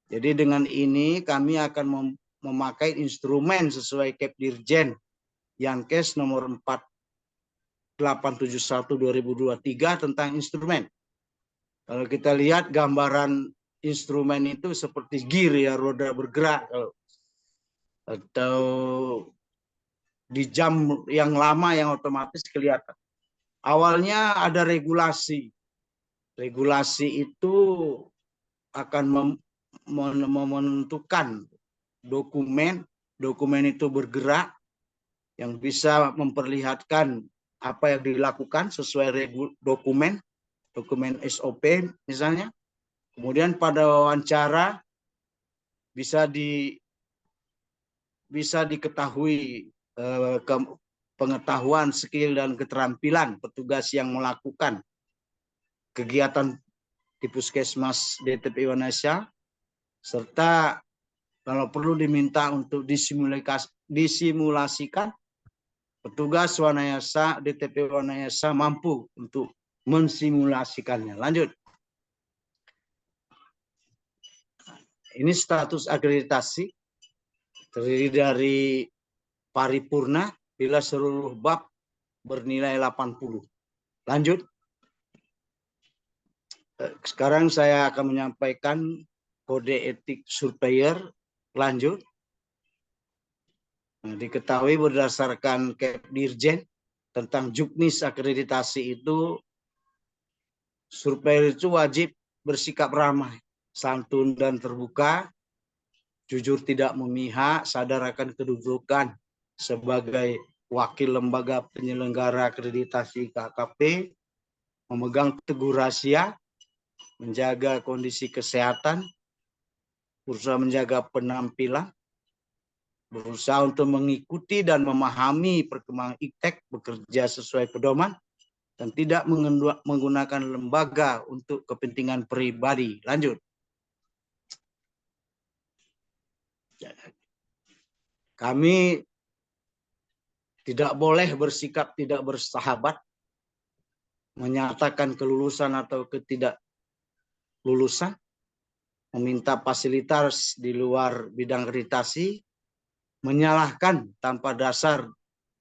Jadi dengan ini kami akan memakai instrumen sesuai Kepdirjen Yankes nomor 4871/2023 tentang instrumen. Kalau kita lihat gambaran instrumen itu seperti gear ya, roda bergerak, atau di jam yang lama yang otomatis kelihatan. Awalnya ada regulasi. Regulasi itu akan menentukan dokumen itu bergerak yang bisa memperlihatkan apa yang dilakukan sesuai dokumen SOP misalnya. Kemudian pada wawancara bisa diketahui pengetahuan, skill dan keterampilan petugas yang melakukan kegiatan di Puskesmas DTP Wanayasa, serta kalau perlu diminta untuk disimulasikan, petugas Wanayasa DTP Wanayasa mampu untuk mensimulasikannya. Lanjut. Ini status akreditasi terdiri dari paripurna bila seluruh bab bernilai 80. Lanjut. Sekarang saya akan menyampaikan kode etik surveyor. Lanjut. Nah, diketahui berdasarkan Kepdirjen tentang juknis akreditasi itu, surveyor itu wajib bersikap ramah, santun dan terbuka, jujur tidak memihak, sadar akan kedudukan sebagai wakil lembaga penyelenggara akreditasi KKP, memegang teguh rahasia, menjaga kondisi kesehatan, berusaha menjaga penampilan, berusaha untuk mengikuti dan memahami perkembangan iptek, bekerja sesuai pedoman, dan tidak menggunakan lembaga untuk kepentingan pribadi. Lanjut. Kami tidak boleh bersikap tidak bersahabat, menyatakan kelulusan atau ketidaklulusan, meminta fasilitas di luar bidang akreditasi, menyalahkan tanpa dasar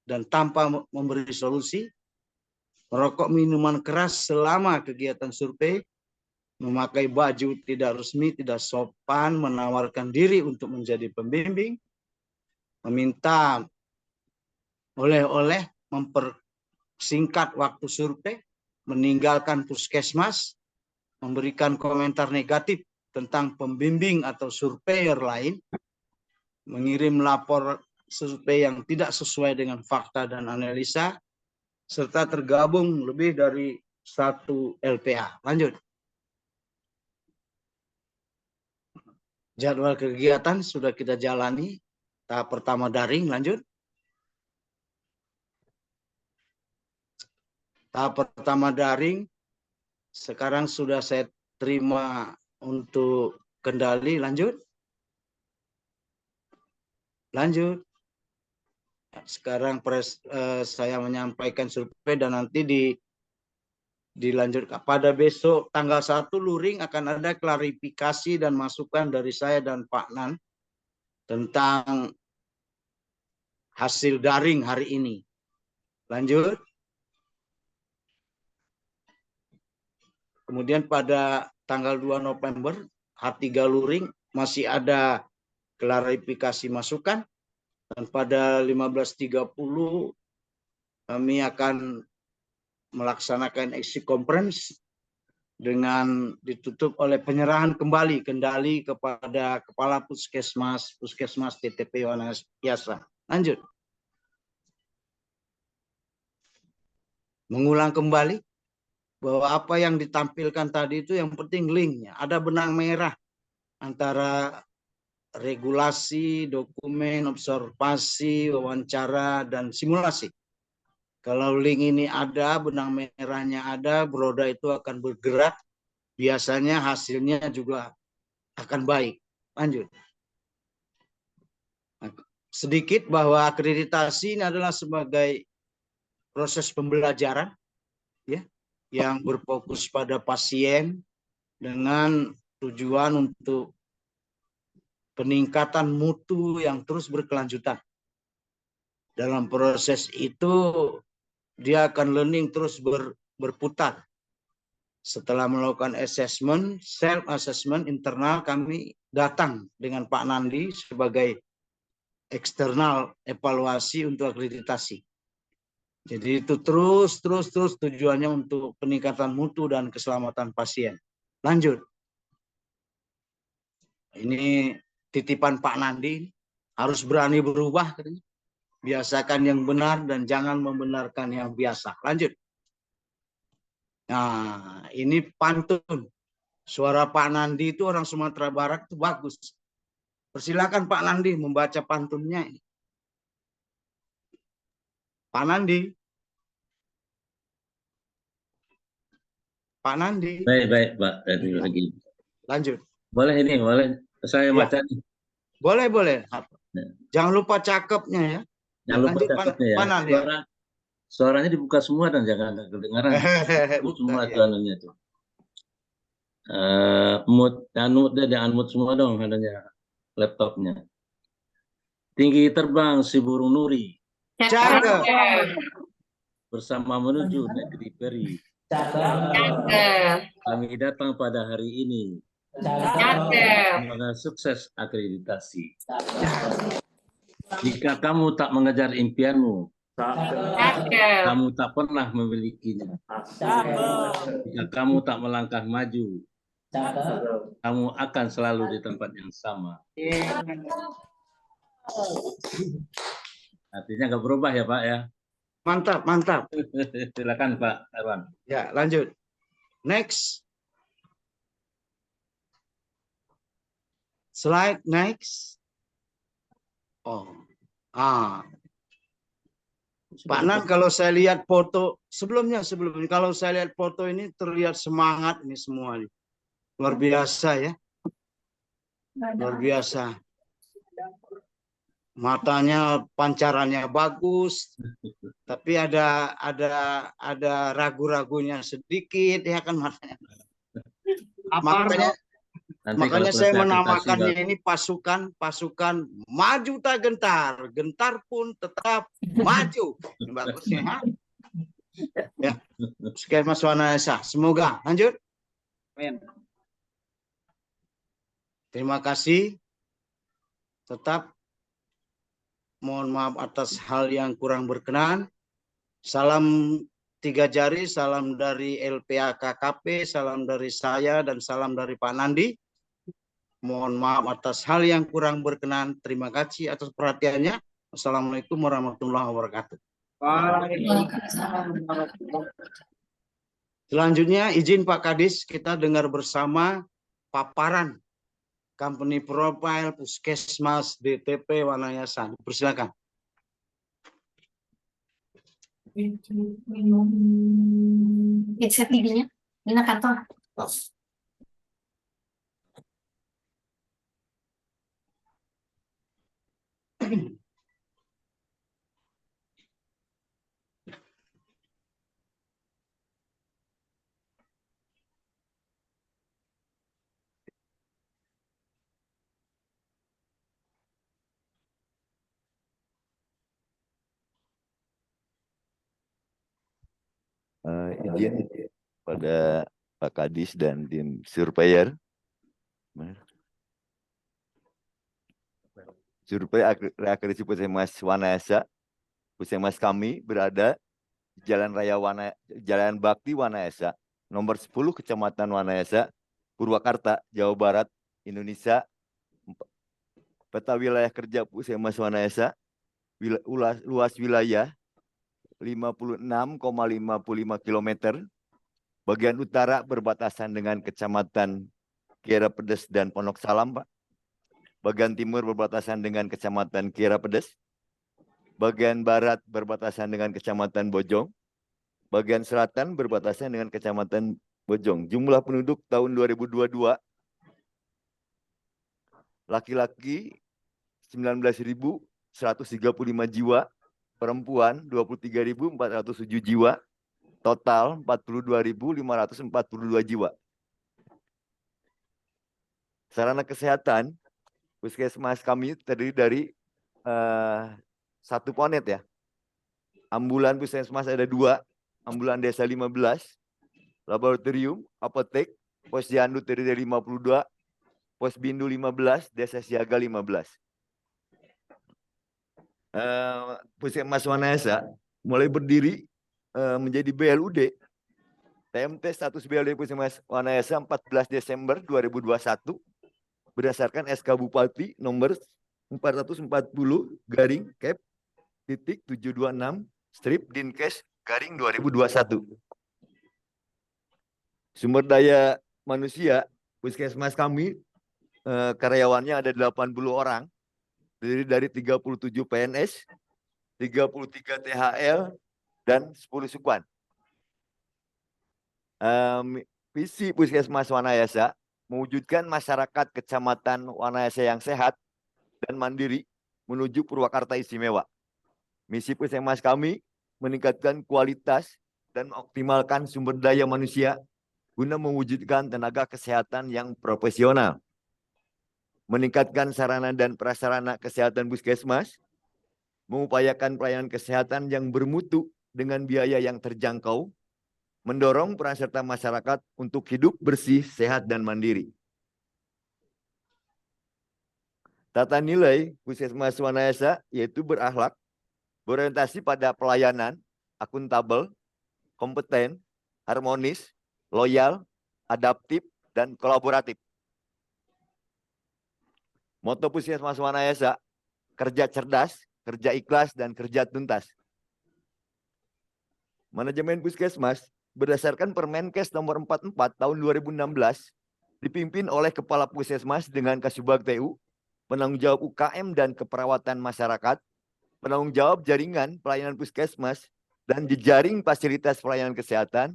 dan tanpa memberi solusi, merokok minuman keras selama kegiatan survei, memakai baju tidak resmi, tidak sopan, menawarkan diri untuk menjadi pembimbing, meminta oleh-oleh, mempersingkat waktu survei, meninggalkan puskesmas, memberikan komentar negatif tentang pembimbing atau surveyor lain, mengirim lapor survei yang tidak sesuai dengan fakta dan analisa, serta tergabung lebih dari 1 LPA. Lanjut. Jadwal kegiatan sudah kita jalani. Tahap pertama daring, lanjut. Tahap pertama daring, sekarang sudah saya terima untuk kendali, lanjut. Lanjut. Sekarang saya menyampaikan survei dan nanti dilanjutkan. Pada besok tanggal 1 luring akan ada klarifikasi dan masukan dari saya dan Pak Nan tentang hasil daring hari ini. Lanjut. Kemudian pada tanggal 2 November, H3 luring masih ada klarifikasi masukan. Dan pada 15.30 kami akan melaksanakan exit conference dengan ditutup oleh penyerahan kembali kendali kepada Kepala Puskesmas DTP Wanayasa. Lanjut. Mengulang kembali bahwa apa yang ditampilkan tadi itu yang penting linknya. Ada benang merah antara regulasi, dokumen, observasi, wawancara, dan simulasi. Kalau link ini ada, benang merahnya ada, roda itu akan bergerak, biasanya hasilnya juga akan baik. Lanjut. Sedikit bahwa akreditasi ini adalah sebagai proses pembelajaran ya, yang berfokus pada pasien dengan tujuan untuk peningkatan mutu yang terus berkelanjutan. Dalam proses itu dia akan learning terus berputar. Setelah melakukan assessment, self assessment internal, kami datang dengan Pak Nandi sebagai eksternal evaluasi untuk akreditasi. Jadi itu terus tujuannya untuk peningkatan mutu dan keselamatan pasien. Lanjut. Ini titipan Pak Nandi, harus berani berubah katanya. Biasakan yang benar dan jangan membenarkan yang biasa. Lanjut. Nah, ini pantun. Suara Pak Nandi itu orang Sumatera Barat itu bagus. Persilakan Pak Nandi membaca pantunnya. Pak Nandi. Pak Nandi. Baik, Pak. Lagi. Lanjut. Boleh ini, boleh saya baca. Boleh. Jangan lupa cakepnya ya. Jangan lupa cakepnya ya. Suaranya dibuka semua dan jangan kedengaran. Semua jalannya tuh. Unmute semua dong adanya laptopnya. Tinggi terbang si burung nuri. Cakep. Bersama menuju negeri peri. Kami datang pada hari ini. Semoga sukses akreditasi. Jika kamu tak mengejar impianmu, kamu tak pernah memilikinya. Jika kamu tak melangkah maju, kamu akan selalu di tempat yang sama. Artinya nggak berubah ya Pak ya? Mantap. Silakan Pak Erwan. Ya, lanjut. Next. Slide next. Pak Nan, kalau saya lihat foto sebelumnya, kalau saya lihat foto ini terlihat semangat ini semua. Luar biasa ya. Luar biasa. Matanya pancarannya bagus, tapi ada ragu-ragunya sedikit ya kan matanya. Makanya saya menamakannya ini pasukan maju tak gentar, gentar pun tetap maju. Bagusnya. Ya. Sekian Mas Wanayasa. Semoga lanjut. Amin. Terima kasih. Tetap mohon maaf atas hal yang kurang berkenan. Salam 3 jari, salam dari LPA KKP, salam dari saya dan salam dari Pak Nandi. Mohon maaf atas hal yang kurang berkenan. Terima kasih atas perhatiannya. Assalamualaikum warahmatullahi wabarakatuh. Selanjutnya izin Pak Kadis, kita dengar bersama paparan company profile Puskesmas DTP Wanayasa. Persilakan. Headset TV-nya, Nina kantor. Izin pada Pak Kadis dan tim surveyor. Survei akreditasi Puskesmas Wanayasa. Puskesmas kami berada di Jalan Bakti Wanayasa, nomor 10 Kecamatan Wanayasa, Purwakarta, Jawa Barat, Indonesia. Peta wilayah kerja Puskesmas Wanayasa, luas wilayah 56,55 km. Bagian utara berbatasan dengan Kecamatan Kiara Pedes dan Pondok Salam, Pak. Bagian timur berbatasan dengan Kecamatan Kiara Pedes. bagian barat berbatasan dengan Kecamatan Bojong, bagian selatan berbatasan dengan Kecamatan Bojong. Jumlah penduduk tahun 2022 laki-laki 19.135 jiwa, perempuan 23.407 jiwa, total 42.542 jiwa. Sarana kesehatan puskesmas kami terdiri dari satu ponet ya. Ambulan puskesmas ada 2, ambulan desa 15, laboratorium, apotek, posyandu terdiri dari 52, Posbindu 15, Desa Siaga 15. Puskesmas Wanayasa mulai berdiri menjadi BLUD. TMT status BLUD Puskesmas Wanayasa 14 Desember 2021 berdasarkan SK Bupati nomor 440/.726/Dinkes-2021. Sumber daya manusia puskesmas kami karyawannya ada 80 orang, terdiri dari 37 PNS, 33 THL, dan 10 Sukwan. Visi Puskesmas Wanayasa mewujudkan masyarakat Kecamatan Wanayasa yang sehat dan mandiri menuju Purwakarta Istimewa. Misi Puskesmas kami meningkatkan kualitas dan mengoptimalkan sumber daya manusia guna mewujudkan tenaga kesehatan yang profesional, meningkatkan sarana dan prasarana kesehatan puskesmas, mengupayakan pelayanan kesehatan yang bermutu dengan biaya yang terjangkau, mendorong peran serta masyarakat untuk hidup bersih, sehat, dan mandiri. Tata nilai Puskesmas Wanayasa yaitu berakhlak, berorientasi pada pelayanan, akuntabel, kompeten, harmonis, loyal, adaptif, dan kolaboratif. Moto Puskesmas Wanayasa, kerja cerdas, kerja ikhlas, dan kerja tuntas. Manajemen Puskesmas berdasarkan Permenkes nomor 44 tahun 2016 dipimpin oleh Kepala Puskesmas dengan Kasubag TU, penanggung jawab UKM dan keperawatan masyarakat, penanggung jawab jaringan pelayanan puskesmas, dan jejaring fasilitas pelayanan kesehatan,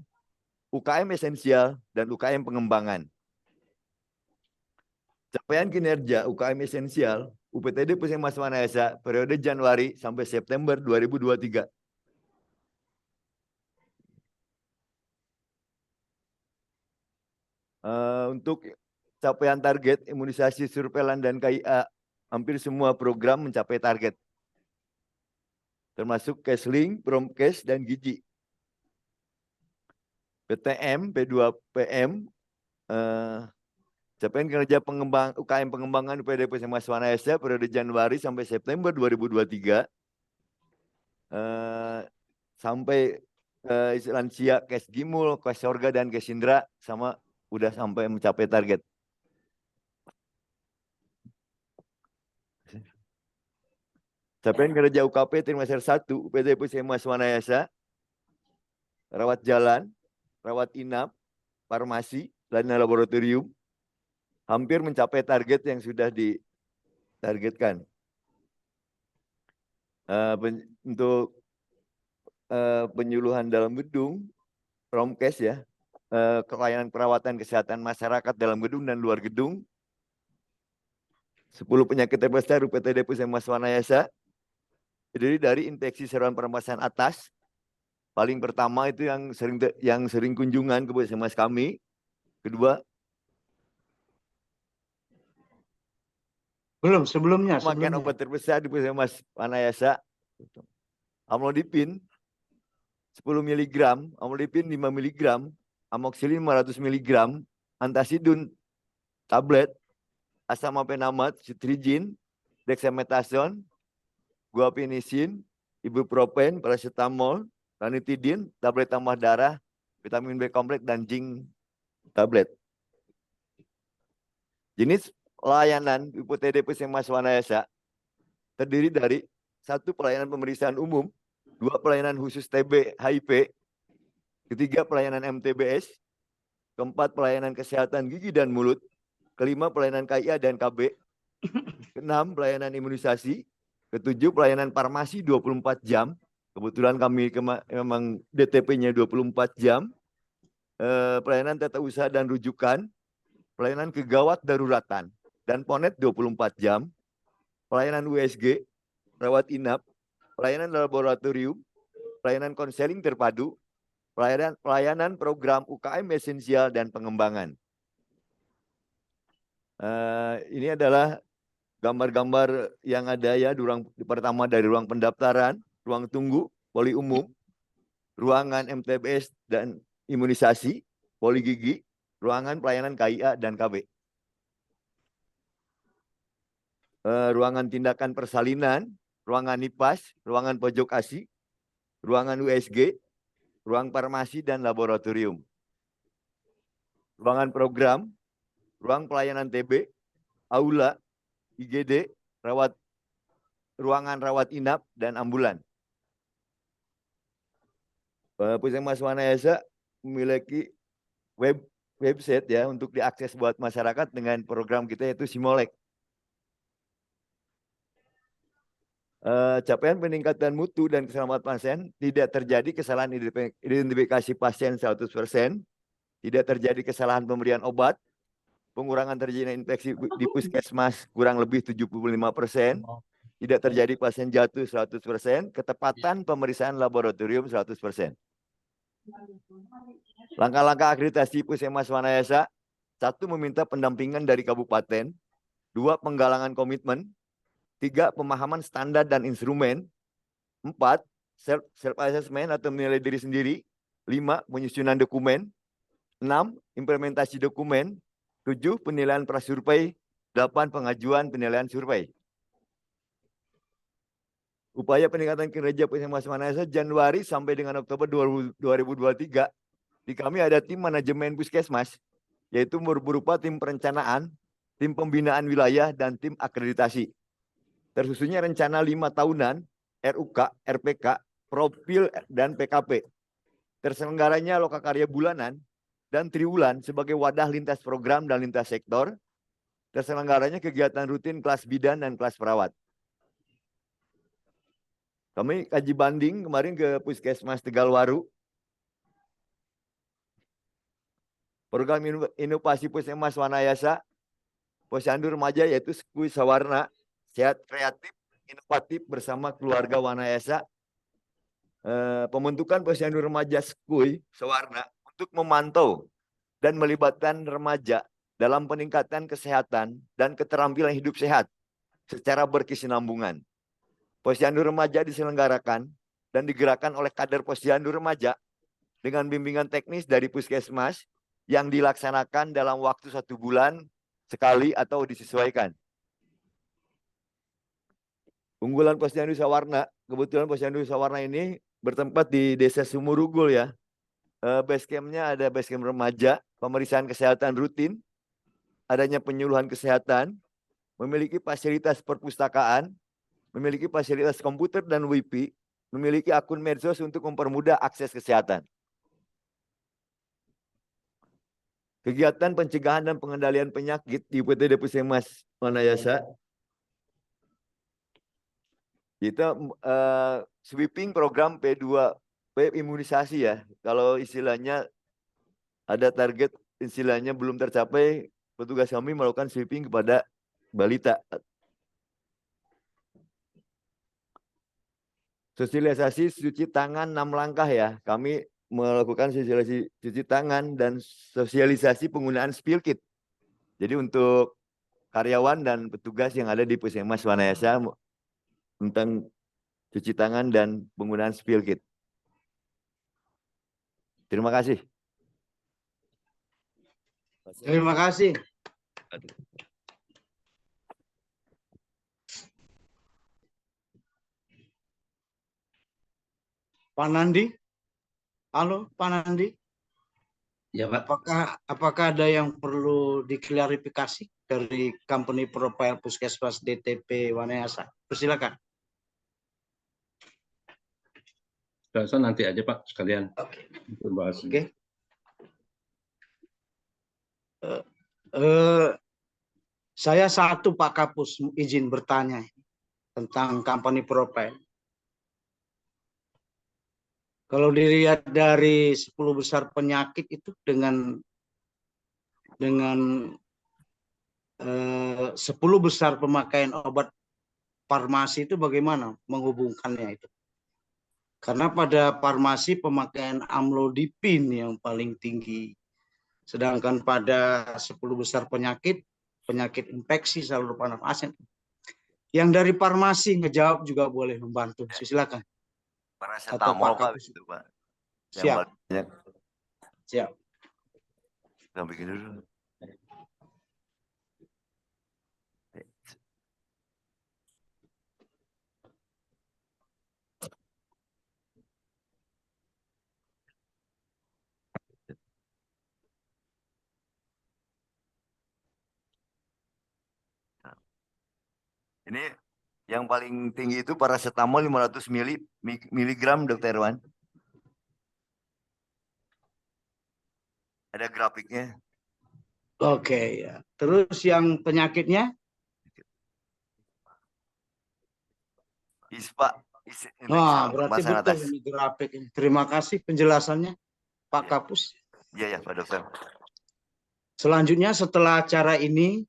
UKM esensial, dan UKM pengembangan. Capaian kinerja UKM esensial UPTD Puskesmas Wanayasa periode Januari sampai September 2023. Untuk capaian target imunisasi surveillance dan KIA, hampir semua program mencapai target, termasuk Keslink, Promkes, dan Gizi. PTM, P2PM, capaian kinerja UKM pengembangan UPTD Puskesmas Wanayasa periode Januari sampai September 2023 sampai lansia Kesgimul, Kesorga, dan Kesindra sama udah sampai mencapai target. Capaian kinerja UKP trimester 1 UPTD Puskesmas Wanayasa, rawat jalan, rawat inap, farmasi, dan laboratorium hampir mencapai target yang sudah ditargetkan. Untuk penyuluhan dalam gedung, Promkes ya, pelayanan perawatan kesehatan masyarakat dalam gedung dan luar gedung, 10 penyakit terbesar UPTD Puskesmas Wanayasa, terdiri dari infeksi saluran pernapasan atas. Paling pertama itu yang sering kunjungan ke puskesmas kami. Kedua, sebelumnya. pemakaian obat terbesar di Puskesmas Wanayasa, amlodipin 10 mg, amlodipin 5 mg, amoxicillin 500 mg, antasidun tablet, asam amfetamat, citrizin, dexamethasone, guaifenesin, ibuprofen, paracetamol, ranitidin, tablet tambah darah, vitamin B kompleks, dan zinc tablet. Jenis layanan UPTD Puskesmas Wanayasa terdiri dari 1 pelayanan pemeriksaan umum, 2 pelayanan khusus TB HIV, 3 pelayanan MTBS, 4 pelayanan kesehatan gigi dan mulut, 5 pelayanan KIA dan KB, 6 pelayanan imunisasi, Ketujuh, pelayanan farmasi 24 jam. Kebetulan kami memang DTP-nya 24 jam. Pelayanan tata usaha dan rujukan, pelayanan kegawat daruratan, dan Ponet 24 jam. Pelayanan USG, rawat inap, pelayanan laboratorium, pelayanan konseling terpadu, pelayanan program UKM esensial dan pengembangan. Ini adalah gambar-gambar yang ada ya, pertama dari ruang pendaftaran, ruang tunggu, poli umum, ruangan MTBS dan imunisasi, poli gigi, ruangan pelayanan KIA dan KB. Ruangan tindakan persalinan, ruangan NIPAS, ruangan pojok ASI, ruangan USG, ruang farmasi dan laboratorium. Ruangan program, ruang pelayanan TB, aula, IGD, ruangan rawat inap dan ambulan. Puskesmas Wanayasa memiliki website ya untuk diakses buat masyarakat dengan program kita yaitu Simolek. Capaian peningkatan mutu dan keselamatan pasien, tidak terjadi kesalahan identifikasi pasien 100%, tidak terjadi kesalahan pemberian obat, pengurangan terjadinya infeksi di puskesmas kurang lebih 75%, tidak terjadi pasien jatuh 100%, ketepatan pemeriksaan laboratorium 100%. Langkah-langkah akreditasi Puskesmas Wanayasa, 1. Meminta pendampingan dari kabupaten, 2. Penggalangan komitmen, 3. Pemahaman standar dan instrumen, 4. Self-assessment atau menilai diri sendiri, 5. Penyusunan dokumen, 6. Implementasi dokumen, 7. Penilaian prasurvei, 8. Pengajuan penilaian survei. Upaya peningkatan kinerja Puskesmas Wanayasa Januari sampai dengan Oktober 2023, di kami ada tim manajemen Puskesmas, yaitu berupa tim perencanaan, tim pembinaan wilayah, dan tim akreditasi. Tersusunnya rencana 5 tahunan, RUK, RPK, profil, dan PKP. Terselenggaranya lokakarya bulanan dan triwulan sebagai wadah lintas program dan lintas sektor. Terselenggaranya kegiatan rutin kelas bidan dan kelas perawat. Kami kaji banding kemarin ke Puskesmas Tegalwaru. Program inovasi Puskesmas Wanayasa, Posyandu Remaja yaitu Skui Sawarna, Sehat Kreatif, Inovatif bersama keluarga Wanayasa. Pembentukan Posyandu Remaja Skui Sawarna untuk memantau dan melibatkan remaja dalam peningkatan kesehatan dan keterampilan hidup sehat secara berkesinambungan. Posyandu Remaja diselenggarakan dan digerakkan oleh kader Posyandu Remaja dengan bimbingan teknis dari Puskesmas yang dilaksanakan dalam waktu 1 bulan sekali atau disesuaikan. Unggulan Posyandu Sawarna, kebetulan Posyandu Sawarna ini bertempat di Desa Sumurugul ya. Base camp-nya ada base camp remaja, pemeriksaan kesehatan rutin, adanya penyuluhan kesehatan, memiliki fasilitas perpustakaan, memiliki fasilitas komputer dan WiFi, memiliki akun medsos untuk mempermudah akses kesehatan. Kegiatan pencegahan dan pengendalian penyakit di UPTD Puskesmas Wanayasa, kita sweeping program P2P imunisasi ya. Kalau istilahnya ada target istilahnya belum tercapai, petugas kami melakukan sweeping kepada balita. Sosialisasi cuci tangan 6 langkah ya. Kami melakukan sosialisasi cuci tangan dan sosialisasi penggunaan spill kit. Jadi untuk karyawan dan petugas yang ada di Puskesmas Wanayasa tentang cuci tangan dan penggunaan spill kit. Terima kasih. Terima kasih. Pak Nandi? Halo, Pak Nandi? Ya, Pak. Apakah ada yang perlu diklarifikasi dari company profile Puskesmas DTP Wanayasa? Persilakan. Saya nanti aja Pak sekalian. Oke. Bahas. Oke. Saya satu Pak Kapus izin bertanya. tentang company profile. Kalau dilihat dari 10 besar penyakit itu dengan 10 besar pemakaian obat farmasi itu bagaimana menghubungkannya itu? Karena pada farmasi pemakaian amlodipin yang paling tinggi. Sedangkan pada 10 besar penyakit infeksi saluran pernafasan. Yang dari farmasi ngejawab juga boleh membantu. Silakan. Paracetamol Pak itu Pak. Yang Siap. paling banyak. Siap. Kita bikin dulu. Ini yang paling tinggi itu paracetamol 500 miligram, Dr. Erwan. Ada grafiknya. Oke ya. Terus yang penyakitnya? ISPA. Wah, berarti betul ini grafik ini. Terima kasih penjelasannya, Pak Kapus. Iya ya, Pak Dokter. Selanjutnya setelah acara ini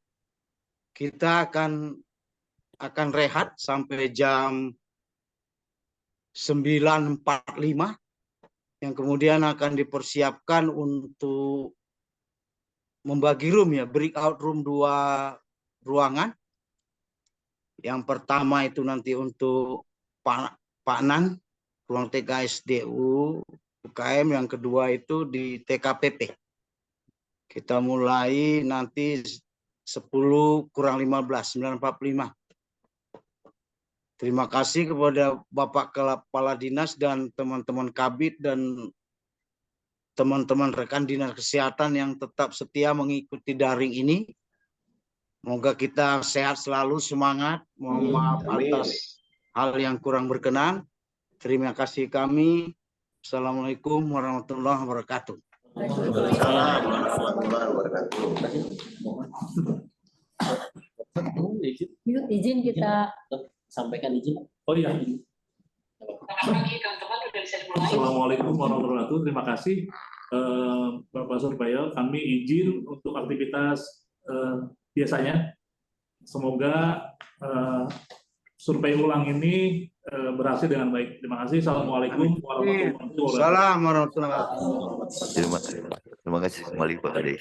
kita akan rehat sampai jam 9.45 yang kemudian akan dipersiapkan untuk membagi room ya, breakout room 2 ruangan. Yang pertama itu nanti untuk Pak Nan, ruang TKSDU UKM, yang kedua itu di TKPP. Kita mulai nanti 10 kurang 15, 9.45. Terima kasih kepada Bapak Kepala Dinas dan teman-teman Kabid dan teman-teman rekan Dinas Kesehatan yang tetap setia mengikuti daring ini. Semoga kita sehat selalu, semangat. Mohon maaf atas hal yang kurang berkenan. Terima kasih kami. Assalamualaikum warahmatullahi wabarakatuh. Waalaikumsalam warahmatullahi wabarakatuh. Izin kita Sampaikan izin. Oh iya. Assalamualaikum warahmatullahi wabarakatuh. Terima kasih Bapak Surveyor. Kami izin untuk aktivitas biasanya. Semoga survei ulang ini berhasil dengan baik. Terima kasih. Assalamualaikum warahmatullahi wabarakatuh. Assalamualaikum warahmatullahi wabarakatuh. Terima kasih kembali Pak Ade.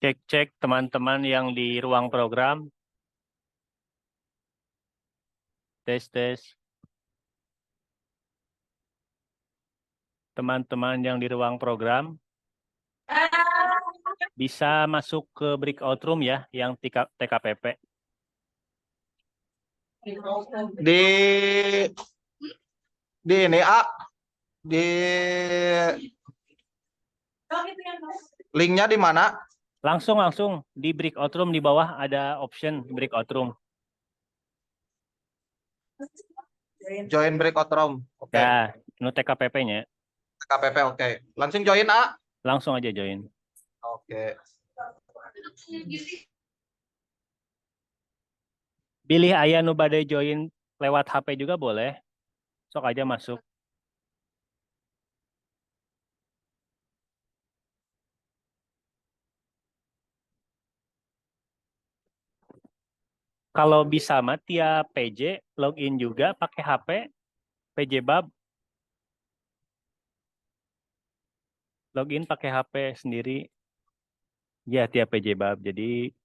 Cek-cek teman-teman yang di ruang program. Tes. Teman-teman yang di ruang program bisa masuk ke breakout room ya, yang TKPP. Di ini di linknya di mana? Langsung di breakout room, di bawah ada option breakout room. Join breakout room. Oke. Ya, nu TKPP-nya. KPP oke. Langsung join Langsung aja join. Oke. Pilih aya nu bade join lewat HP juga boleh. Sok aja masuk. Kalau bisa mah tiap PJ login juga pakai HP PJ Bab. Login pakai HP sendiri. Ya, tiap PJ Bab. Jadi